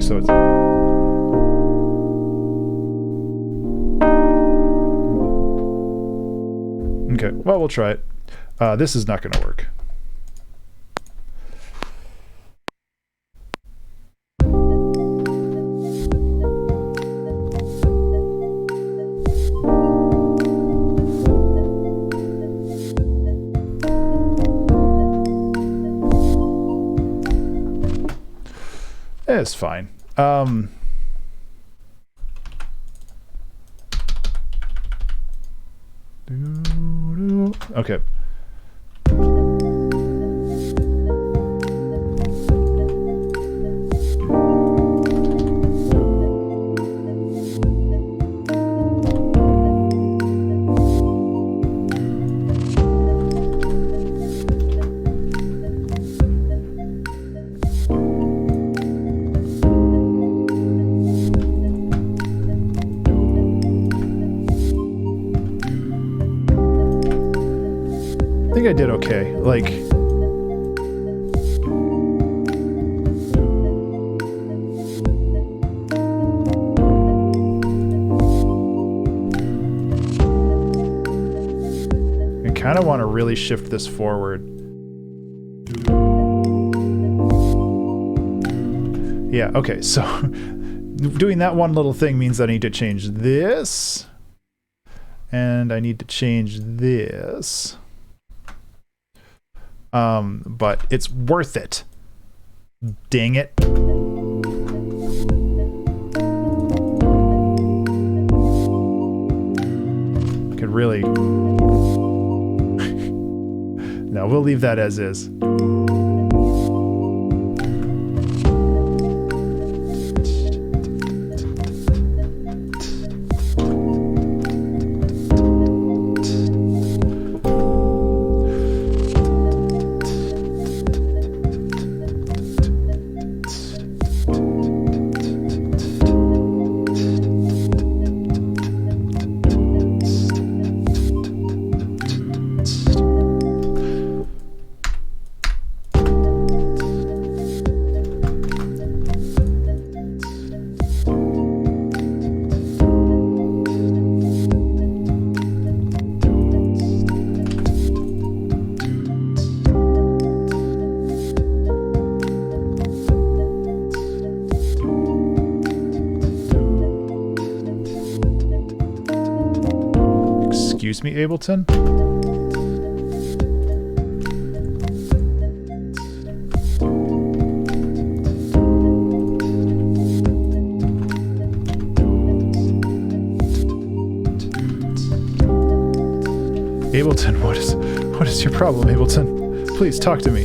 so it's okay, well, we'll try it. This is not going to work. It's fine. Okay. I think I did okay. Like, I kind of want to really shift this forward. Yeah, okay, so doing that one little thing means I need to change this. And I need to change this. But it's worth it. Dang it. Could really... No, we'll leave that as is. Excuse me, Ableton? Ableton, what is your problem, Ableton? Please talk to me.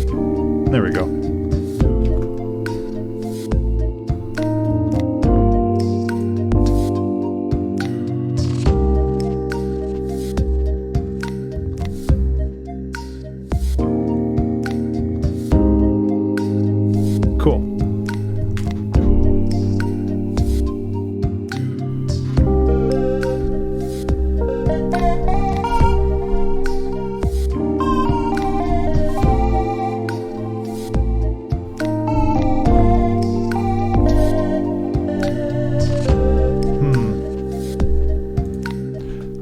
There we go. Cool.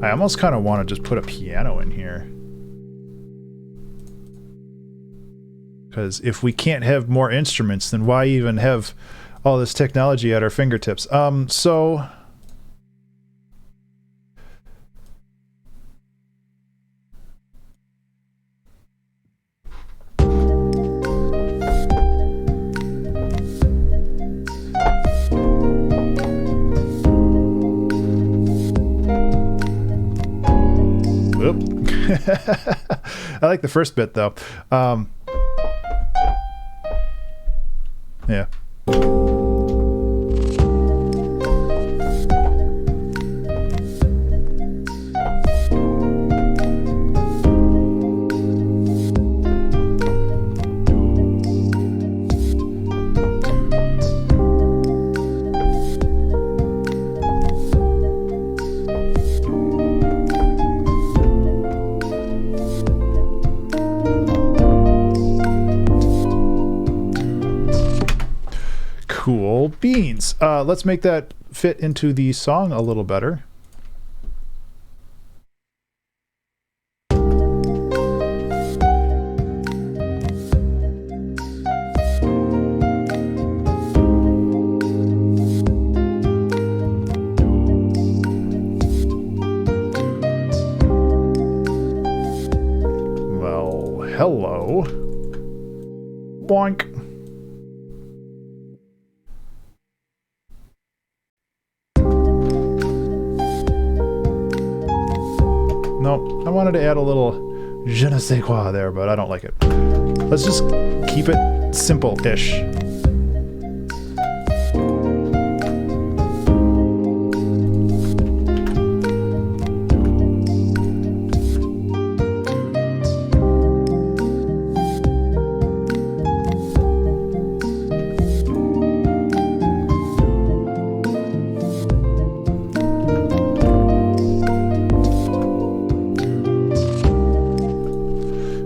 I almost kind of want to just put a piano in here. Because if we can't have more instruments, then why even have all this technology at our fingertips? So... I like the first bit though. Yeah. Cool beans. Let's make that fit into the song a little better. Well, hello. Boink. Nope, I wanted to add a little je ne sais quoi there, but I don't like it. Let's just keep it simple-ish.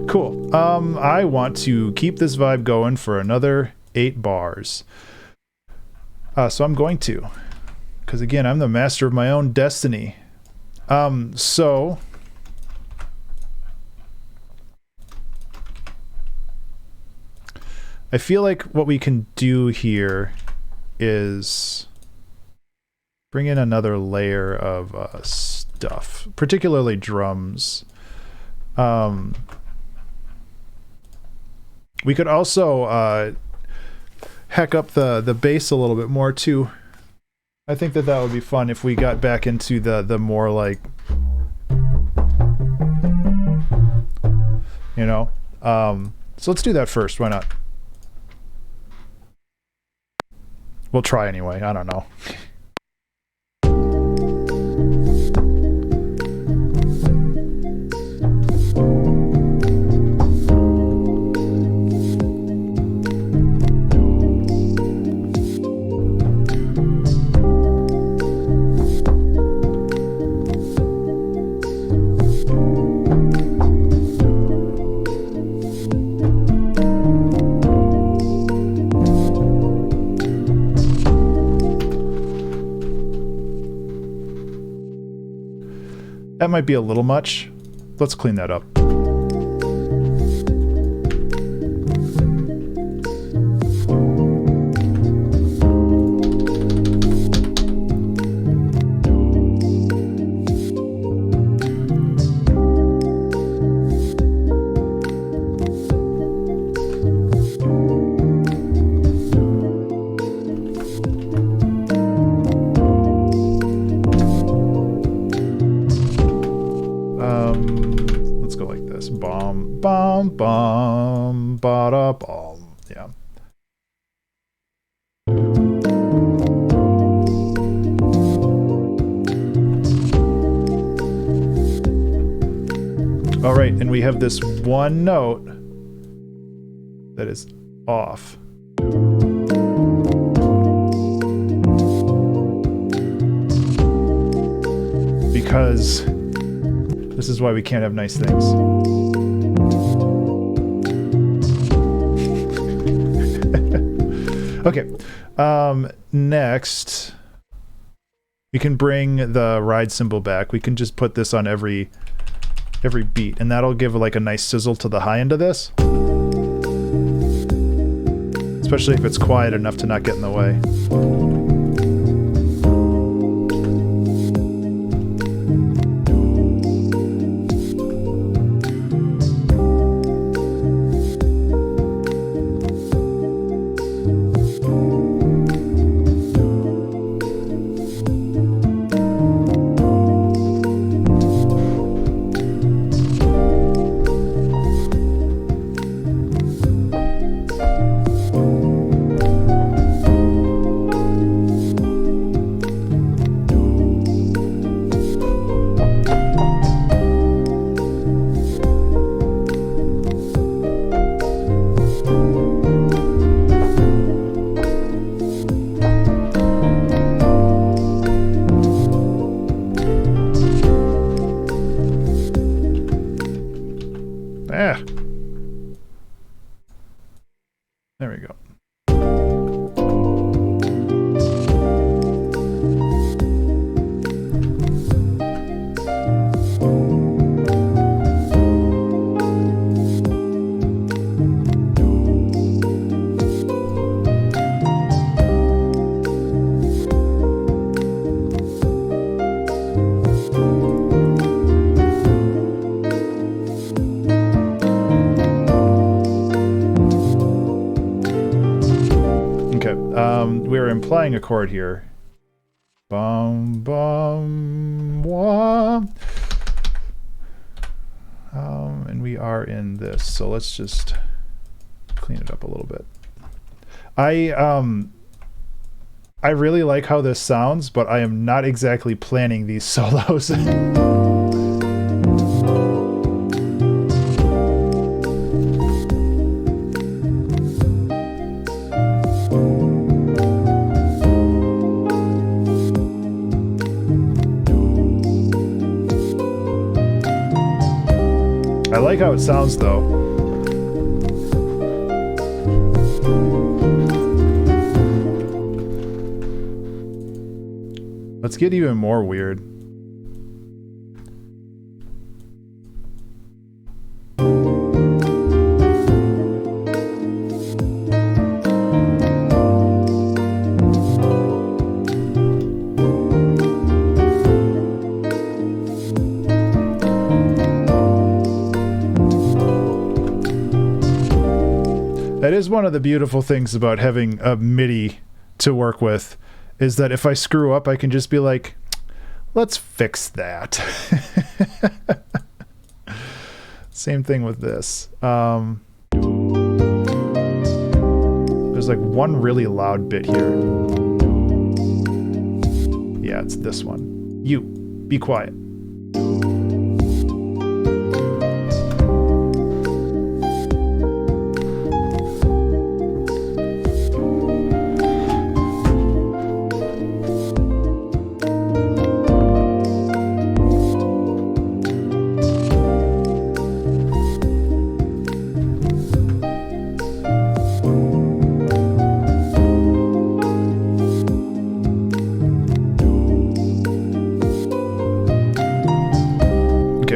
Cool. I want to keep this vibe going for another 8 bars. So I'm going to. Because again, I'm the master of my own destiny. So... I feel like what we can do here is bring in another layer of stuff, particularly drums. We could also hack up the bass a little bit more too. I think that would be fun if we got back into the more like, you know. So let's do that first. Why not? We'll try anyway. I don't know. That might be a little much. Let's clean that up. Let's go like this. Bom, bom, bom, ba-da, bom. Yeah. All right, and we have this one note that is off. Because this is why we can't have nice things. Okay, next we can bring the ride cymbal back. We can just put this on every beat, and that'll give like a nice sizzle to the high end of this. Especially if it's quiet enough to not get in the way. There we go. We're implying a chord here. Bum, bum, wah. And we are in this, so let's just clean it up a little bit. I really like how this sounds, but I am not exactly planning these solos. I like how it sounds, though. Let's get even more weird. That is one of the beautiful things about having a MIDI to work with, is that if I screw up, I can just be like, let's fix that. Same thing with this. There's like one really loud bit here. Yeah, it's this one. You, be quiet.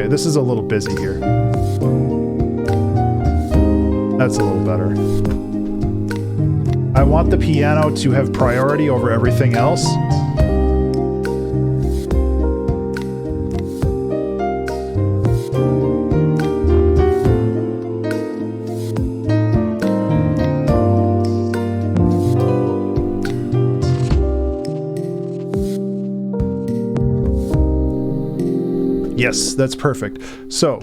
This is a little busy here. That's a little better. I want the piano to have priority over everything else. Yes, that's perfect. So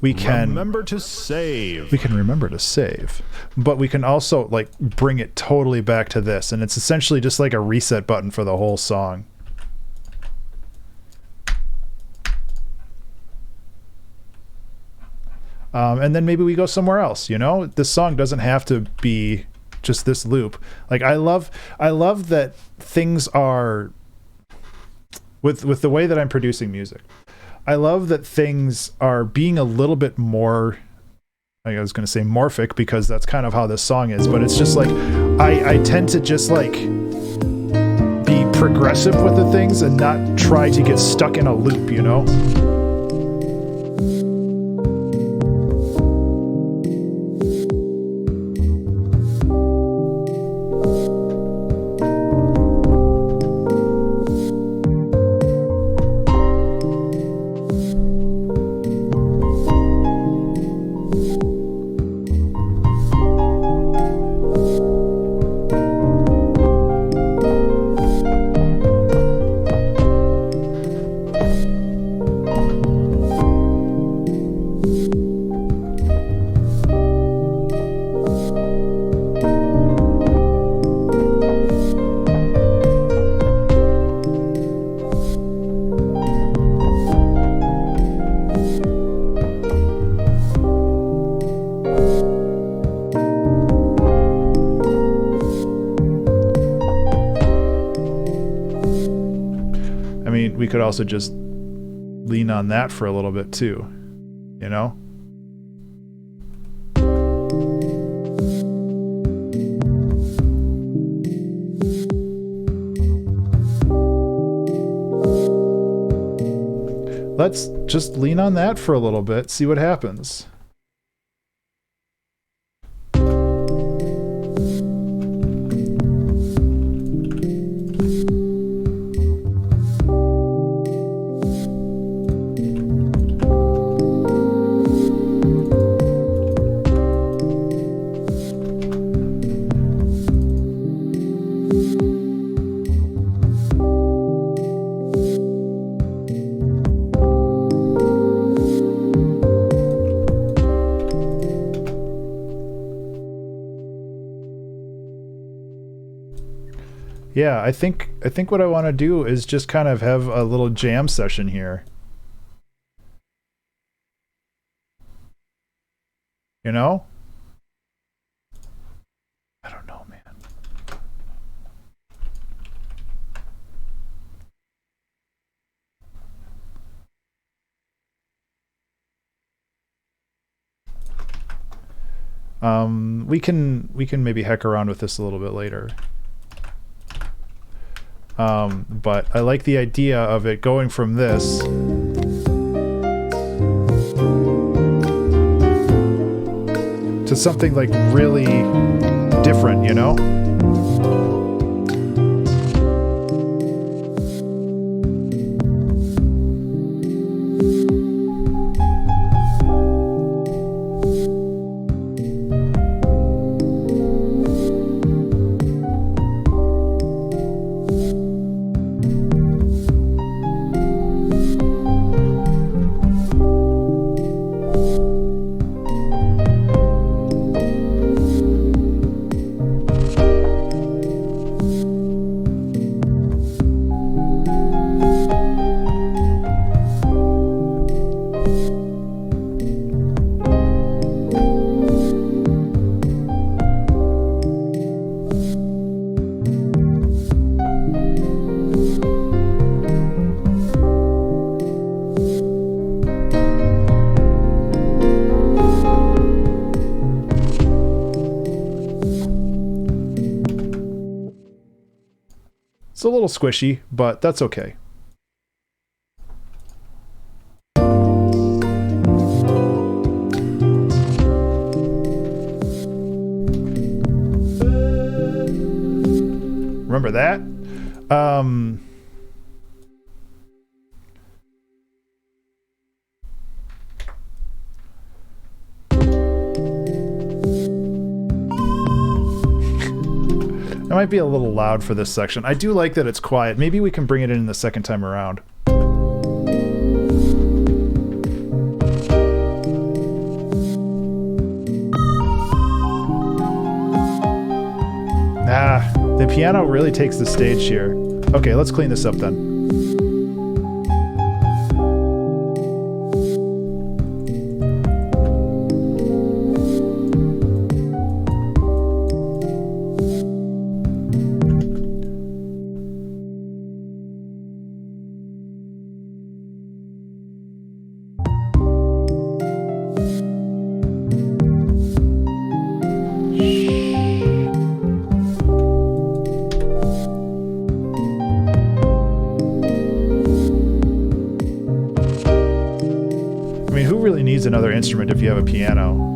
we can Remember to save. remember to save, but we can also like bring it totally back to this, and it's essentially just like a reset button for the whole song. And then maybe we go somewhere else, you know? This song doesn't have to be just this loop. Like I love that things are with the way that I'm producing music. I love that things are being a little bit more, I was going to say morphic because that's kind of how this song is, but it's just like I tend to just like be progressive with the things and not try to get stuck in a loop, you know? We could also just lean on that for a little bit too, you know? Let's just lean on that for a little bit, see what happens. Yeah, I think what I want to do is just kind of have a little jam session here. You know? I don't know, man. We can maybe heck around with this a little bit later. But I like the idea of it going from this to something like really different, you know? It's a little squishy, but that's okay. Remember that? It might be a little loud for this section. I do like that it's quiet. Maybe we can bring it in the second time around. piano really takes the stage here. Okay, let's clean this up then. Another instrument if you have a piano.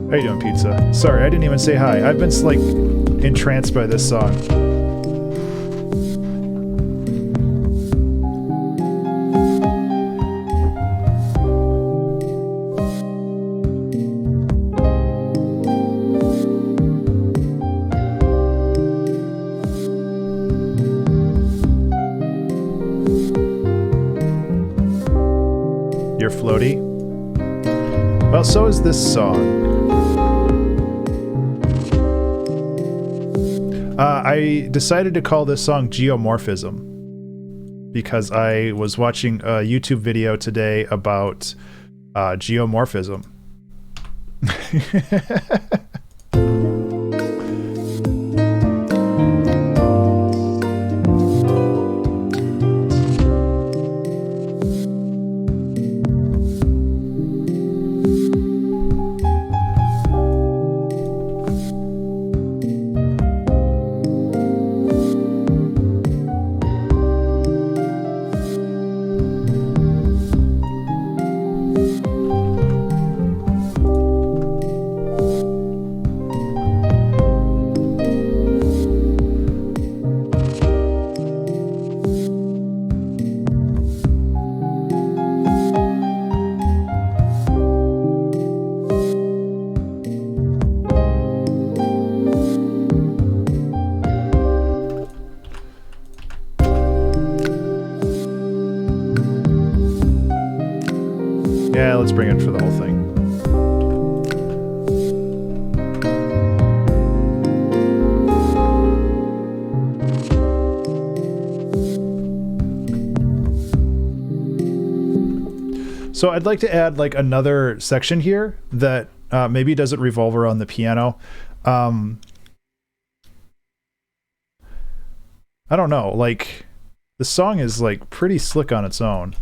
How you doing, Pizza? Sorry, I didn't even say hi. I've been, like, entranced by this song. You're floaty? Well, so is this song. I decided to call this song Geomorphism because I was watching a YouTube video today about geomorphism. Yeah, let's bring it for the whole thing. So I'd like to add like another section here that maybe doesn't revolve around the piano. I don't know, like the song is like pretty slick on its own.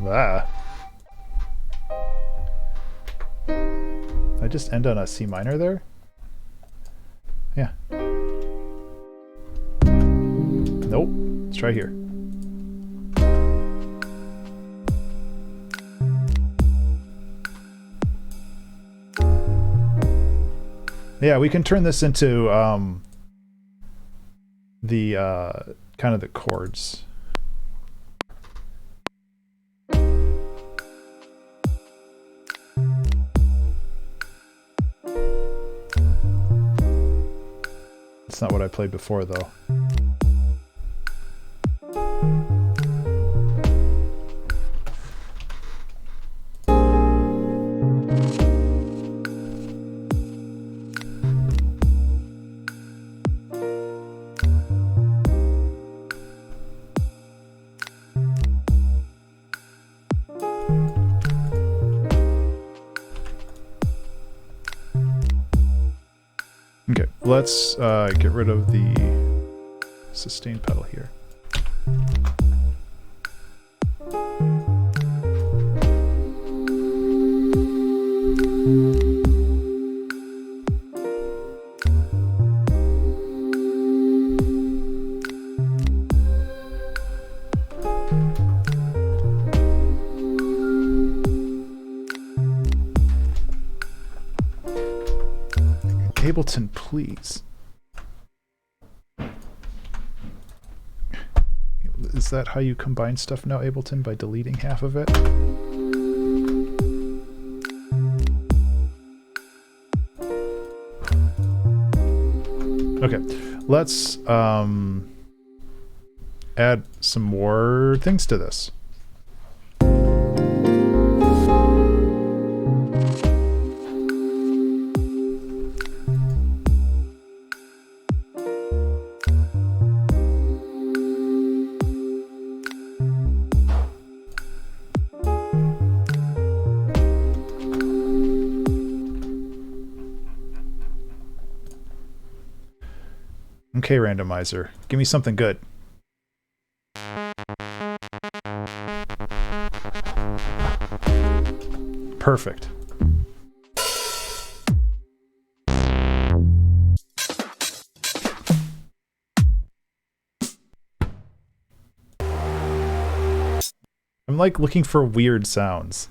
Ah. Did I just end on a C minor there? Yeah. Nope. Let's try here. Yeah, we can turn this into the kind of the chords. That's not what I played before, though. let's get rid of the sustain pedal here. Ableton, please. Is that how you combine stuff now, Ableton, by deleting half of it? Okay, let's add some more things to this. Okay, randomizer, give me something good. Perfect. I'm like looking for weird sounds.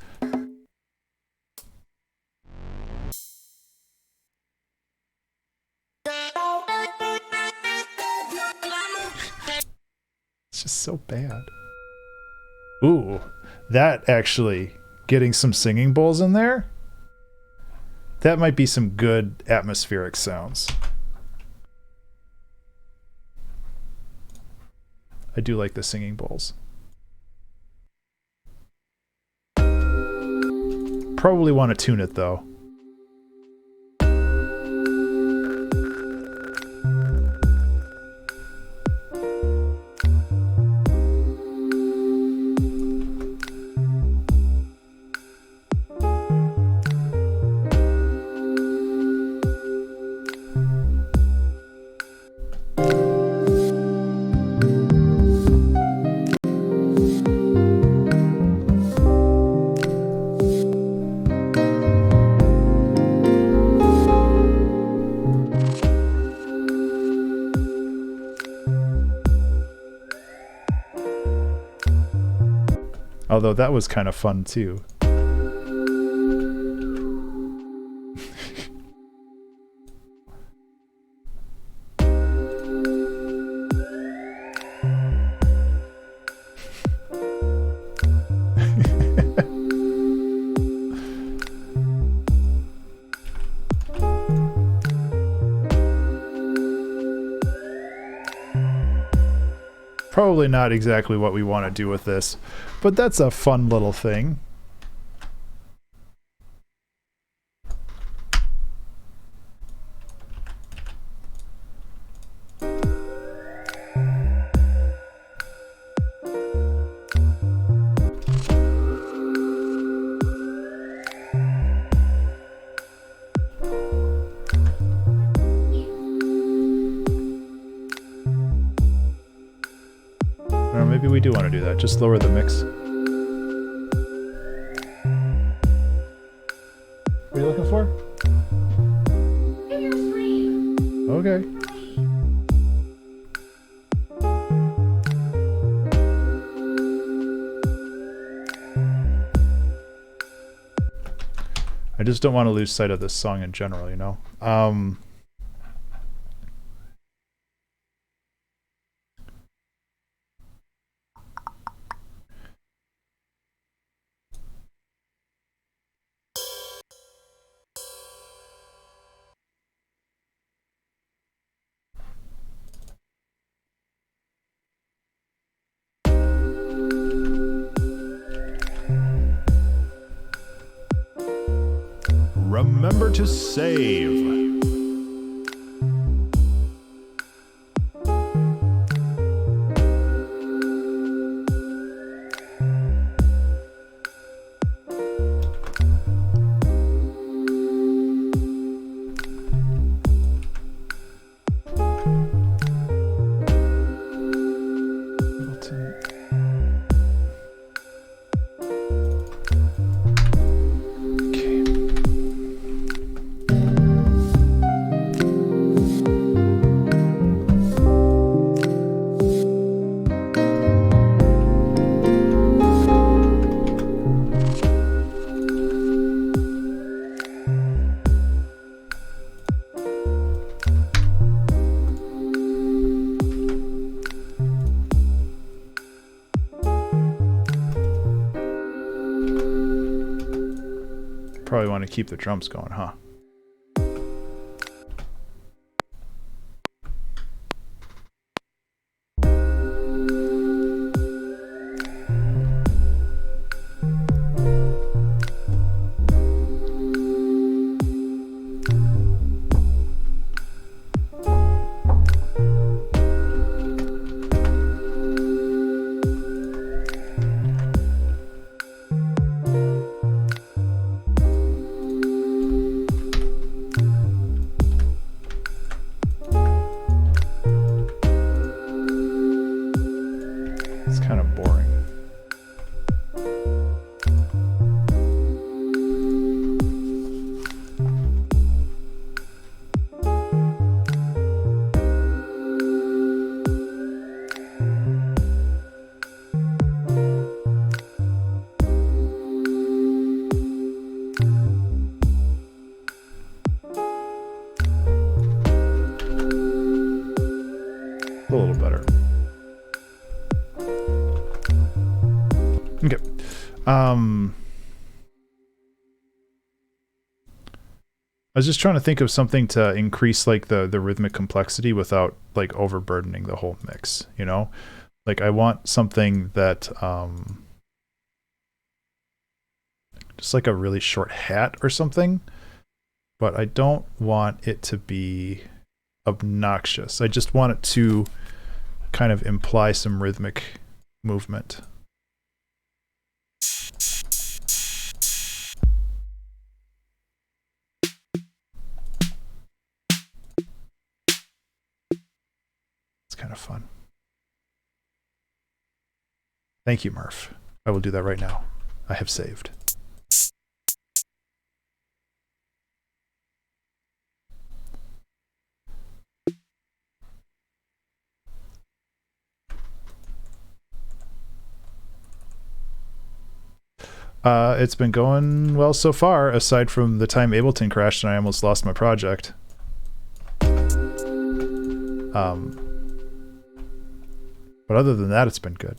It's just so bad. Ooh, that actually, getting some singing bowls in there, that might be some good atmospheric sounds. I do like the singing bowls. Probably want to tune it though. Although that was kind of fun too. Probably not exactly what we want to do with this, but that's a fun little thing. Or maybe we do want to do that. Just lower the mix. What are you looking for? Okay. I just don't want to lose sight of this song in general, you know? Remember to save. Probably want to keep the drums going, huh? A little better. Okay. I was just trying to think of something to increase like the rhythmic complexity without like overburdening the whole mix, you know? Like I want something that just like a really short hat or something, but I don't want it to be obnoxious. I just want it to kind of imply some rhythmic movement. It's kind of fun. Thank you, Murph. I will do that right now. I have saved. It's been going well so far, aside from the time Ableton crashed and I almost lost my project. But other than that, it's been good.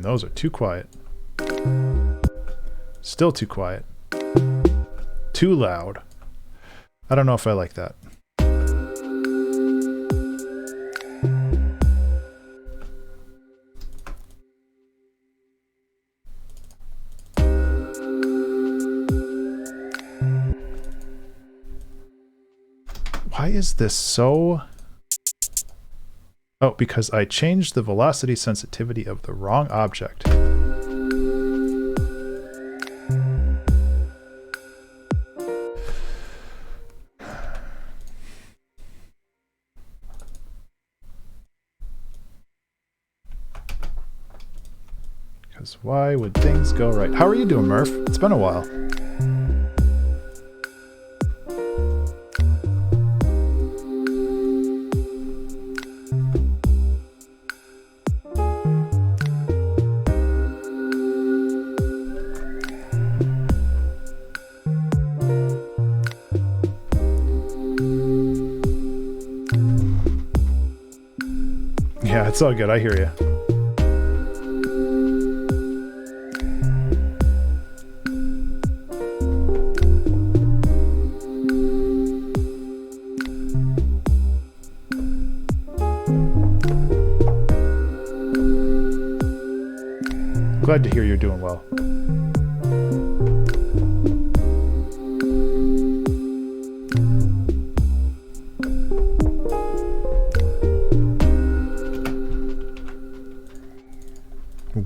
Those are too quiet. Still too quiet. Too loud. I don't know if I like that. Why is this so... Oh, because I changed the velocity sensitivity of the wrong object. Because why would things go right? How are you doing, Murph? It's been a while. Yeah, it's all good. I hear you. Glad to hear you're doing well.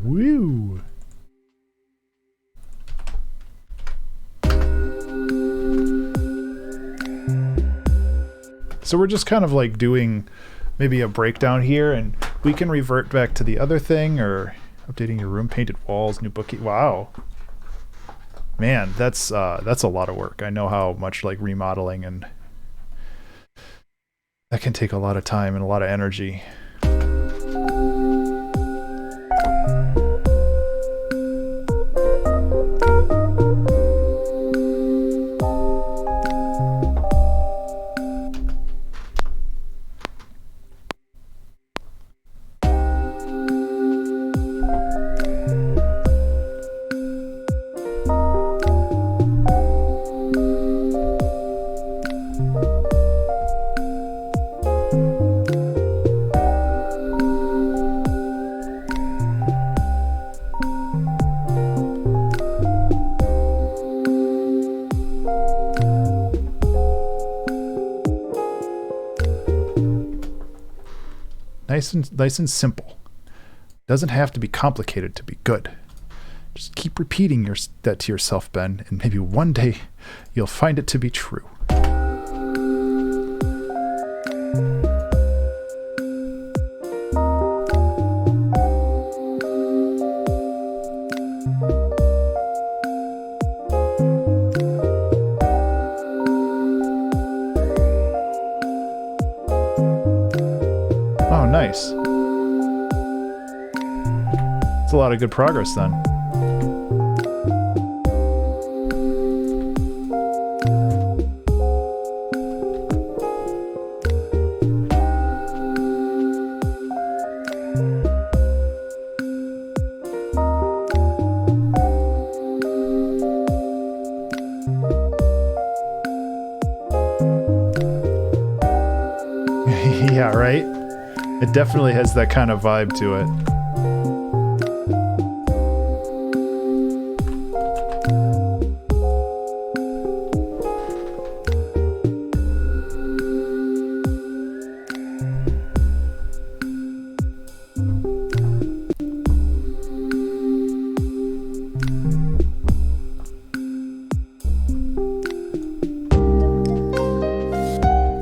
Woo! So we're just kind of like doing maybe a breakdown here, and we can revert back to the other thing, or updating your room, painted walls, new bookie. Wow, man, that's a lot of work. I know how much like remodeling, and that can take a lot of time and a lot of energy. Nice and simple. Doesn't have to be complicated to be good. Just keep repeating that to yourself, Ben, and maybe one day you'll find it to be true. Oh, nice. It's a lot of good progress then. Yeah, right? It definitely has that kind of vibe to it.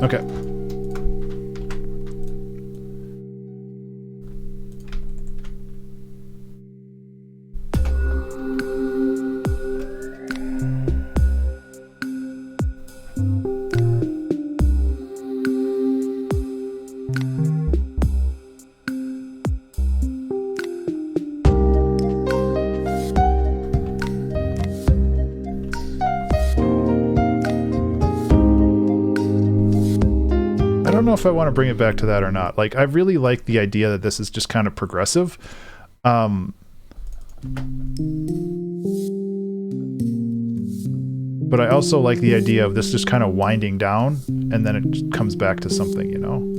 Okay. I don't know if I want to bring it back to that or not. Like, I really like the idea that this is just kind of progressive. But I also like the idea of this just kind of winding down and then it just comes back to something, you know?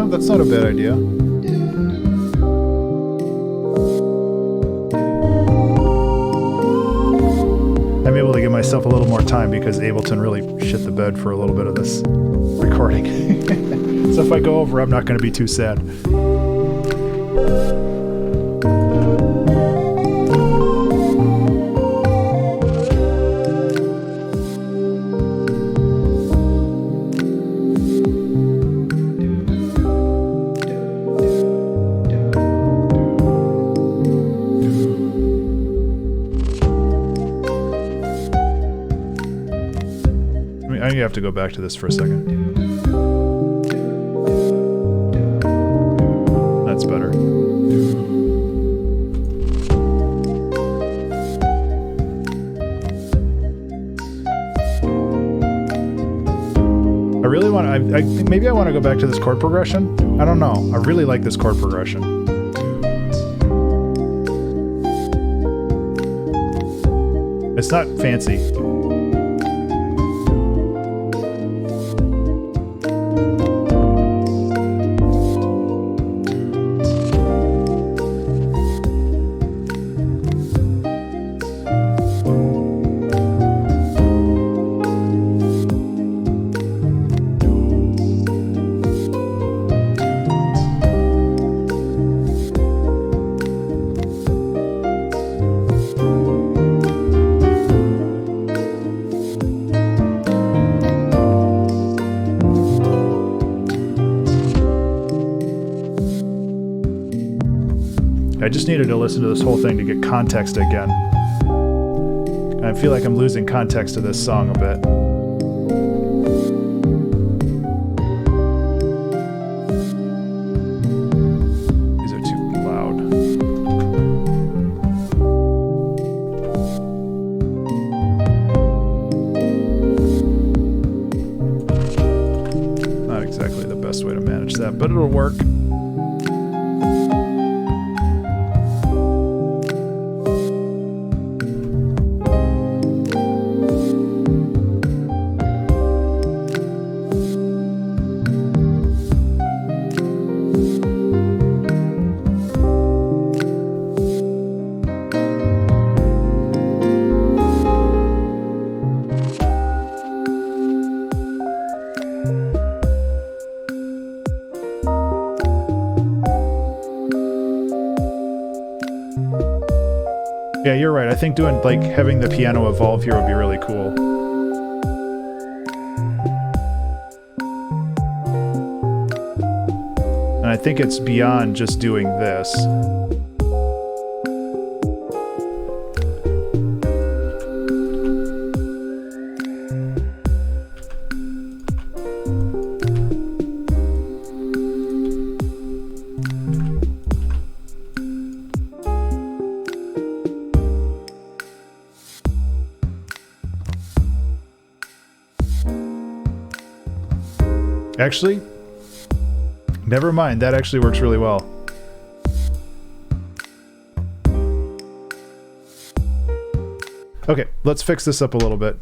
That's not a bad idea. I'm able to give myself a little more time because Ableton really shit the bed for a little bit of this recording. So if I go over, I'm not going to be too sad. I have to go back to this for a second. That's better. I really want to, I think maybe I want to go back to this chord progression. I don't know. I really like this chord progression. It's not fancy. I just needed to listen to this whole thing to get context again. I feel like I'm losing context to this song a bit. These are too loud. Not exactly the best way to manage that, but it'll work. Yeah, you're right. I think doing, like, having the piano evolve here would be really cool. And I think it's beyond just doing this. Actually, never mind. That actually works really well. Okay, let's fix this up a little bit.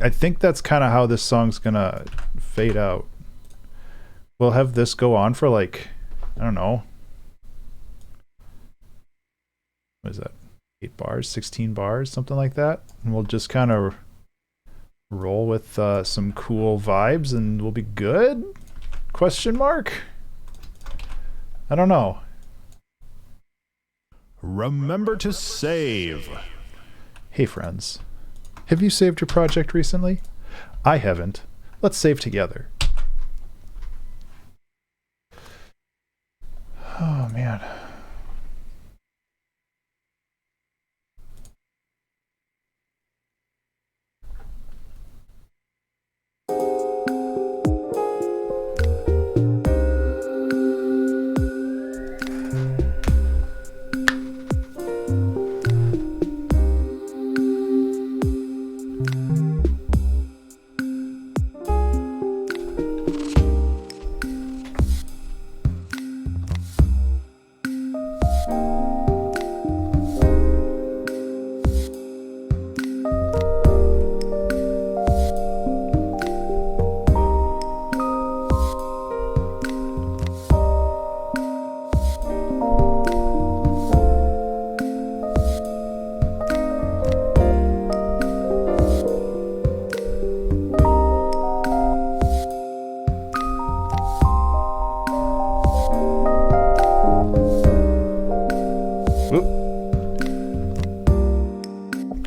I think that's kind of how this song's gonna fade out. We'll have this go on for like, I don't know. What is that? 8 bars, 16 bars, something like that. And we'll just kind of roll with some cool vibes and we'll be good? Question mark? I don't know. Remember to save. Hey friends, have you saved your project recently? I haven't. Let's save together. Oh man.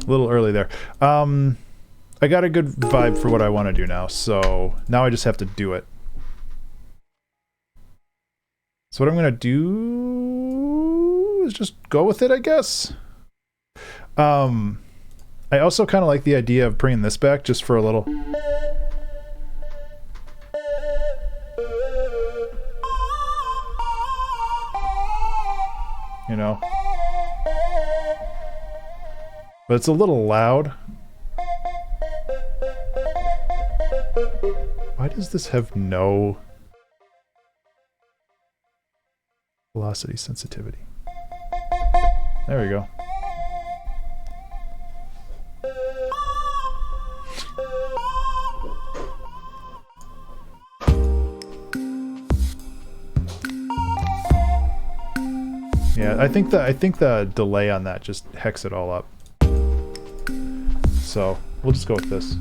A little early there. I got a good vibe for what I want to do now, so now I just have to do it. So what I'm going to do is just go with it, I guess. I also kind of like the idea of bringing this back just for a little. You know? But it's a little loud. Why does this have no velocity sensitivity? There we go. Yeah, I think the delay on that just hecks it all up. So we'll just go with this.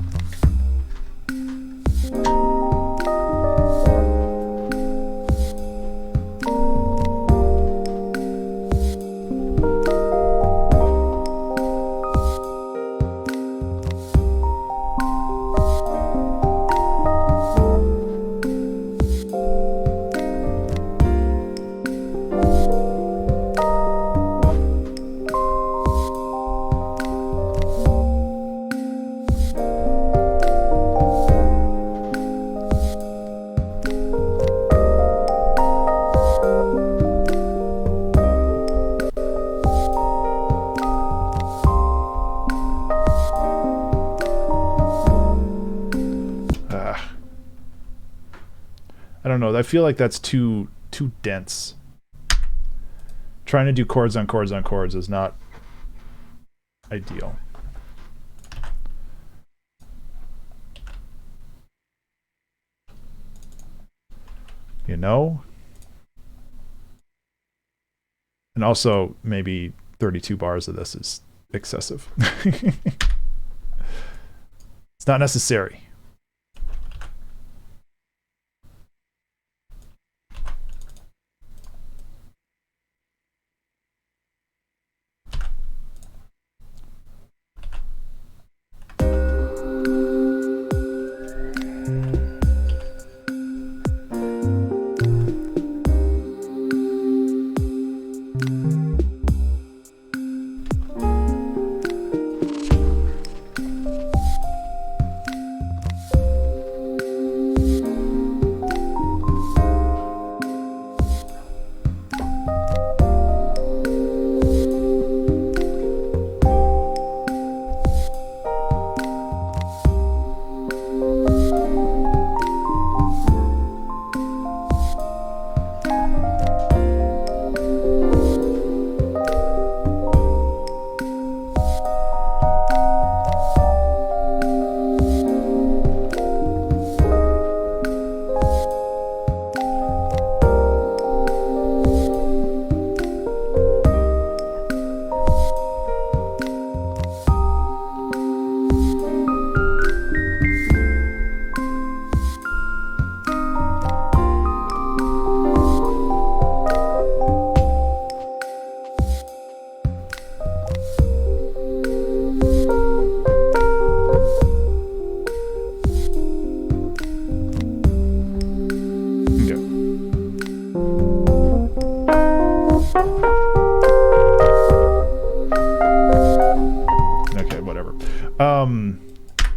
I don't know. I feel like that's too dense. Trying to do chords on chords on chords is not ideal. You know? And also, maybe 32 bars of this is excessive. It's not necessary.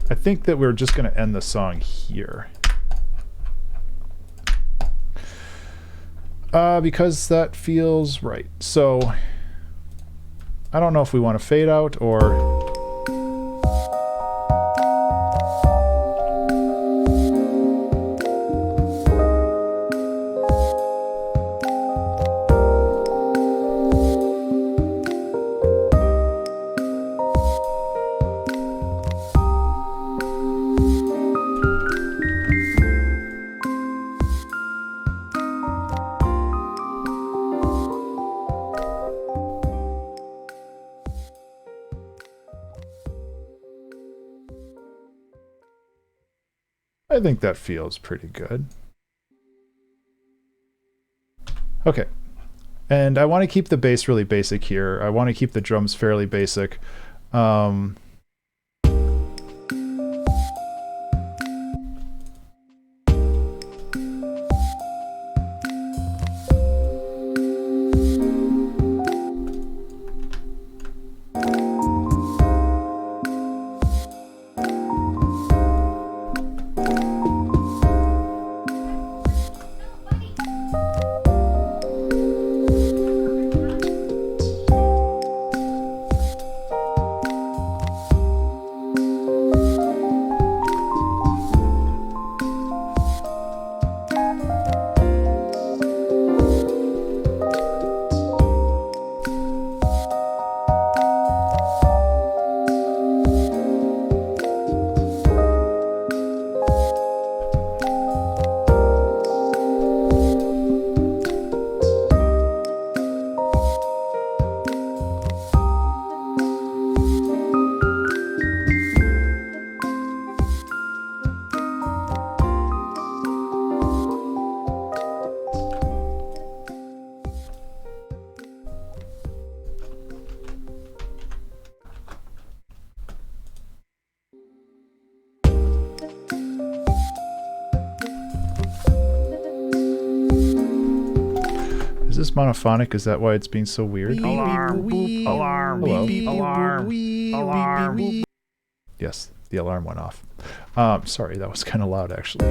I think that we're just going to end the song here. Because that feels right. So, I don't know if we want to fade out or... I think that feels pretty good. Okay. And I want to keep the bass really basic here. I want to keep the drums fairly basic. monophonic? Is that why it's being so weird? Alarm! Alarm! Hello? Alarm! Alarm! Yes, the alarm went off. Sorry, that was kind of loud actually.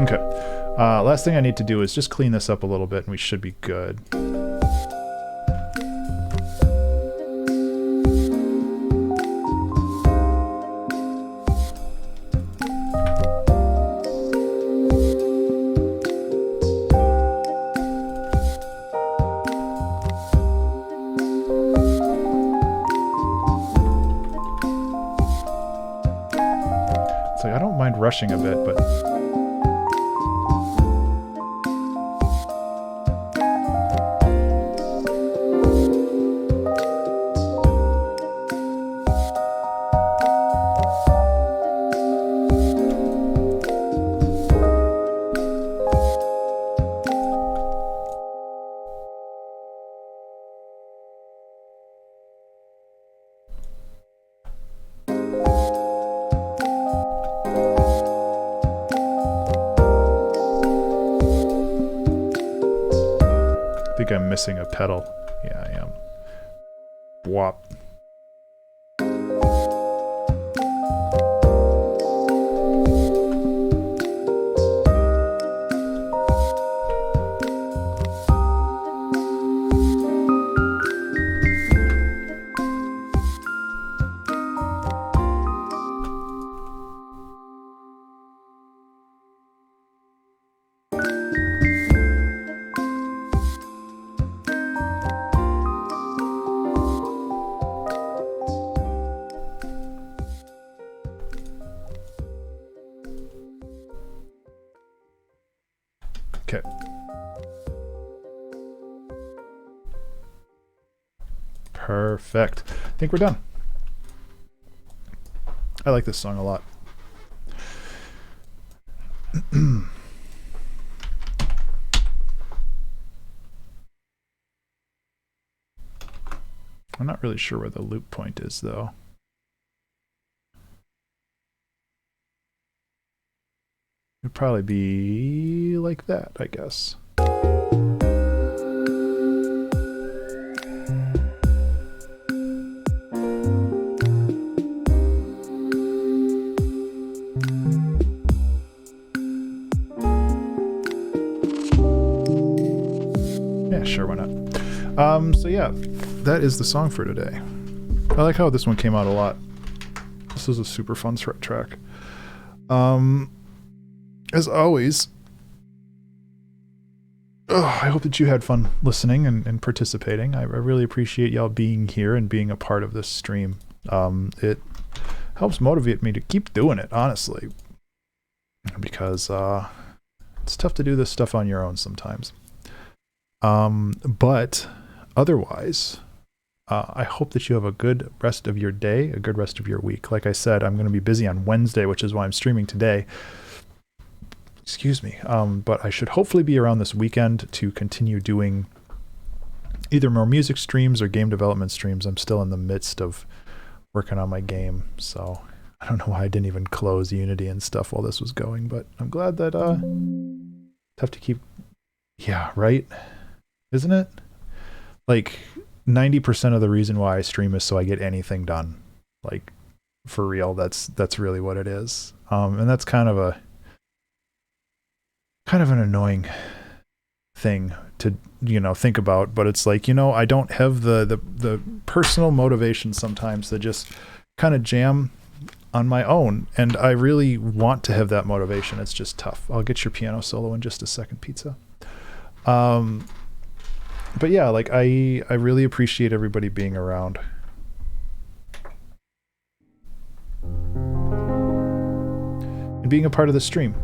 Okay, last thing I need to do is just clean this up a little bit and we should be good. It's like, I don't mind rushing a bit, but I think I'm missing a pedal. Yeah, I am. Whop. Okay. Perfect. I think we're done. I like this song a lot. I'm not really sure where the loop point is, though. It'd probably be like that, I guess. Yeah, sure, why not? So yeah, that is the song for today. I like how this one came out a lot. This is a super fun track. As always, I hope that you had fun listening and participating. I really appreciate y'all being here and being a part of this stream. It helps motivate me to keep doing it, honestly, because it's tough to do this stuff on your own sometimes. But otherwise, I hope that you have a good rest of your day, a good rest of your week. Like I said, I'm going to be busy on Wednesday, which is why I'm streaming today. Excuse me. But I should hopefully be around this weekend to continue doing either more music streams or game development streams. I'm still in the midst of working on my game, so I don't know why I didn't even close Unity and stuff while this was going, but I'm glad that have to keep, yeah, right? Isn't it? Like 90% of the reason why I stream is so I get anything done. Like, for real, that's really what it is. And that's kind of an annoying thing to, think about, but it's like, I don't have the personal motivation sometimes to just kind of jam on my own, and I really want to have that motivation. It's just tough. I'll get your piano solo in just a second, Pizza. But yeah, like I really appreciate everybody being around. and being a part of the stream.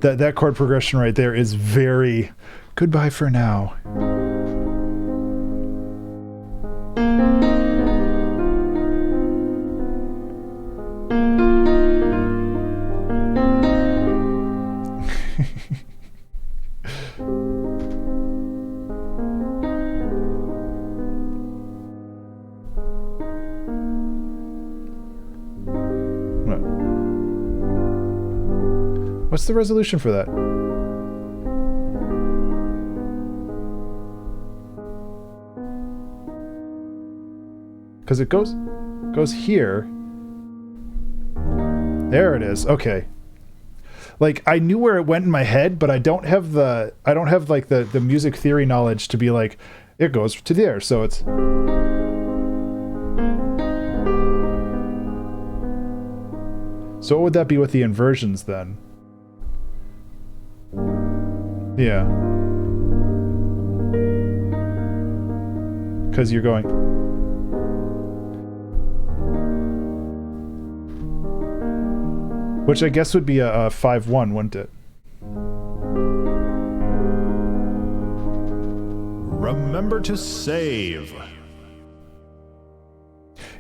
That chord progression right there is very goodbye for now. What's the resolution for that? Because it goes here. There it is. Okay. Like, I knew where it went in my head, but I don't have like the music theory knowledge to be like, it goes to there, so it's... So what would that be with the inversions then? Yeah. Because you're going... Which I guess would be a 5-1, wouldn't it? Remember to save.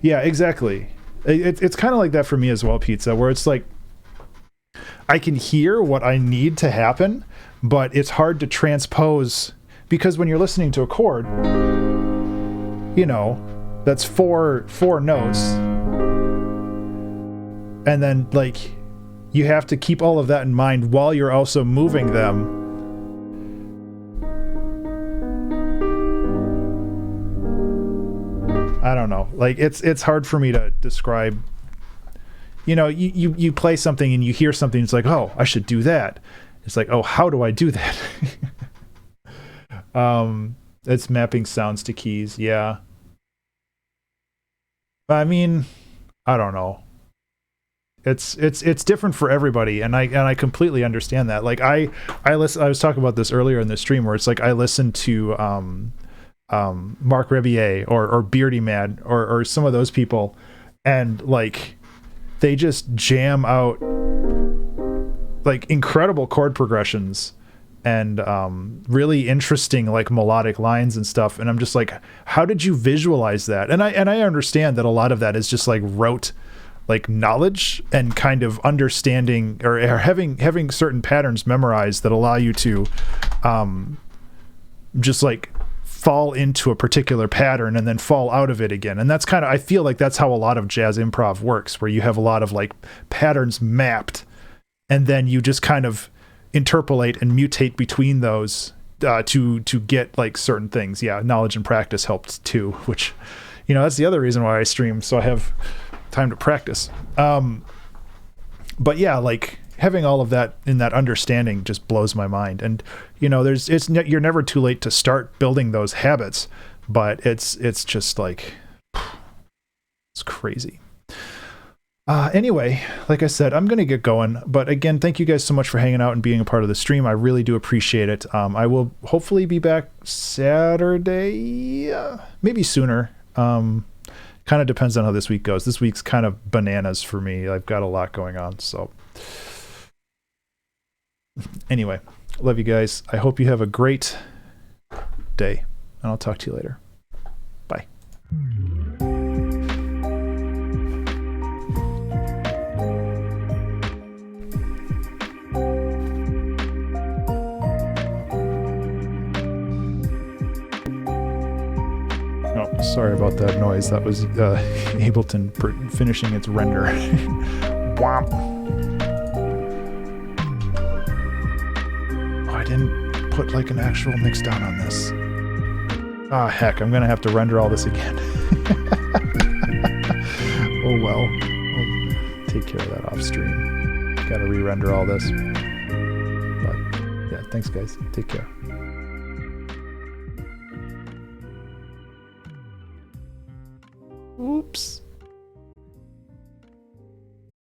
Yeah, exactly. It's kind of like that for me as well, Pizza, where it's like I can hear what I need to happen, but it's hard to transpose, because when you're listening to a chord, you know, that's four notes, and then like you have to keep all of that in mind while you're also moving them. I don't know. Like it's hard for me to describe. You know, you play something and you hear something, it's like, oh, I should do that. It's like, oh, how do I do that? It's mapping sounds to keys, yeah. I mean, I don't know. It's different for everybody, and I completely understand that. Like I was talking about this earlier in the stream, where it's like I listen to Mark Rebier or Beardy Mad or some of those people, and like they just jam out like incredible chord progressions and really interesting like melodic lines and stuff, and I'm just like, how did you visualize that? And I understand that a lot of that is just like rote like knowledge and kind of understanding or having certain patterns memorized that allow you to just like fall into a particular pattern and then fall out of it again. And that's kind of, I feel like that's how a lot of jazz improv works, where you have a lot of like patterns mapped, and then you just kind of interpolate and mutate between those to get like certain things. Yeah, knowledge and practice helped too, which, you know, that's the other reason why I stream, so I have time to practice. But yeah, like having all of that in that understanding just blows my mind. And you know, you're never too late to start building those habits, but it's just like, it's crazy. Anyway, like I said, I'm going to get going, but again, thank you guys so much for hanging out and being a part of the stream. I really do appreciate it. I will hopefully be back Saturday, maybe sooner. Kind of depends on how this week goes. This week's kind of bananas for me. I've got a lot going on. So anyway, love you guys. I hope you have a great day, and I'll talk to you later. Bye. Sorry about that noise. That was Ableton finishing its render. Womp. Oh, I didn't put like an actual mix down on this. Ah, heck, I'm gonna have to render all this again. Oh well. I'll take care of that off stream. Gotta re-render all this. But yeah, thanks guys. Take care. Oops.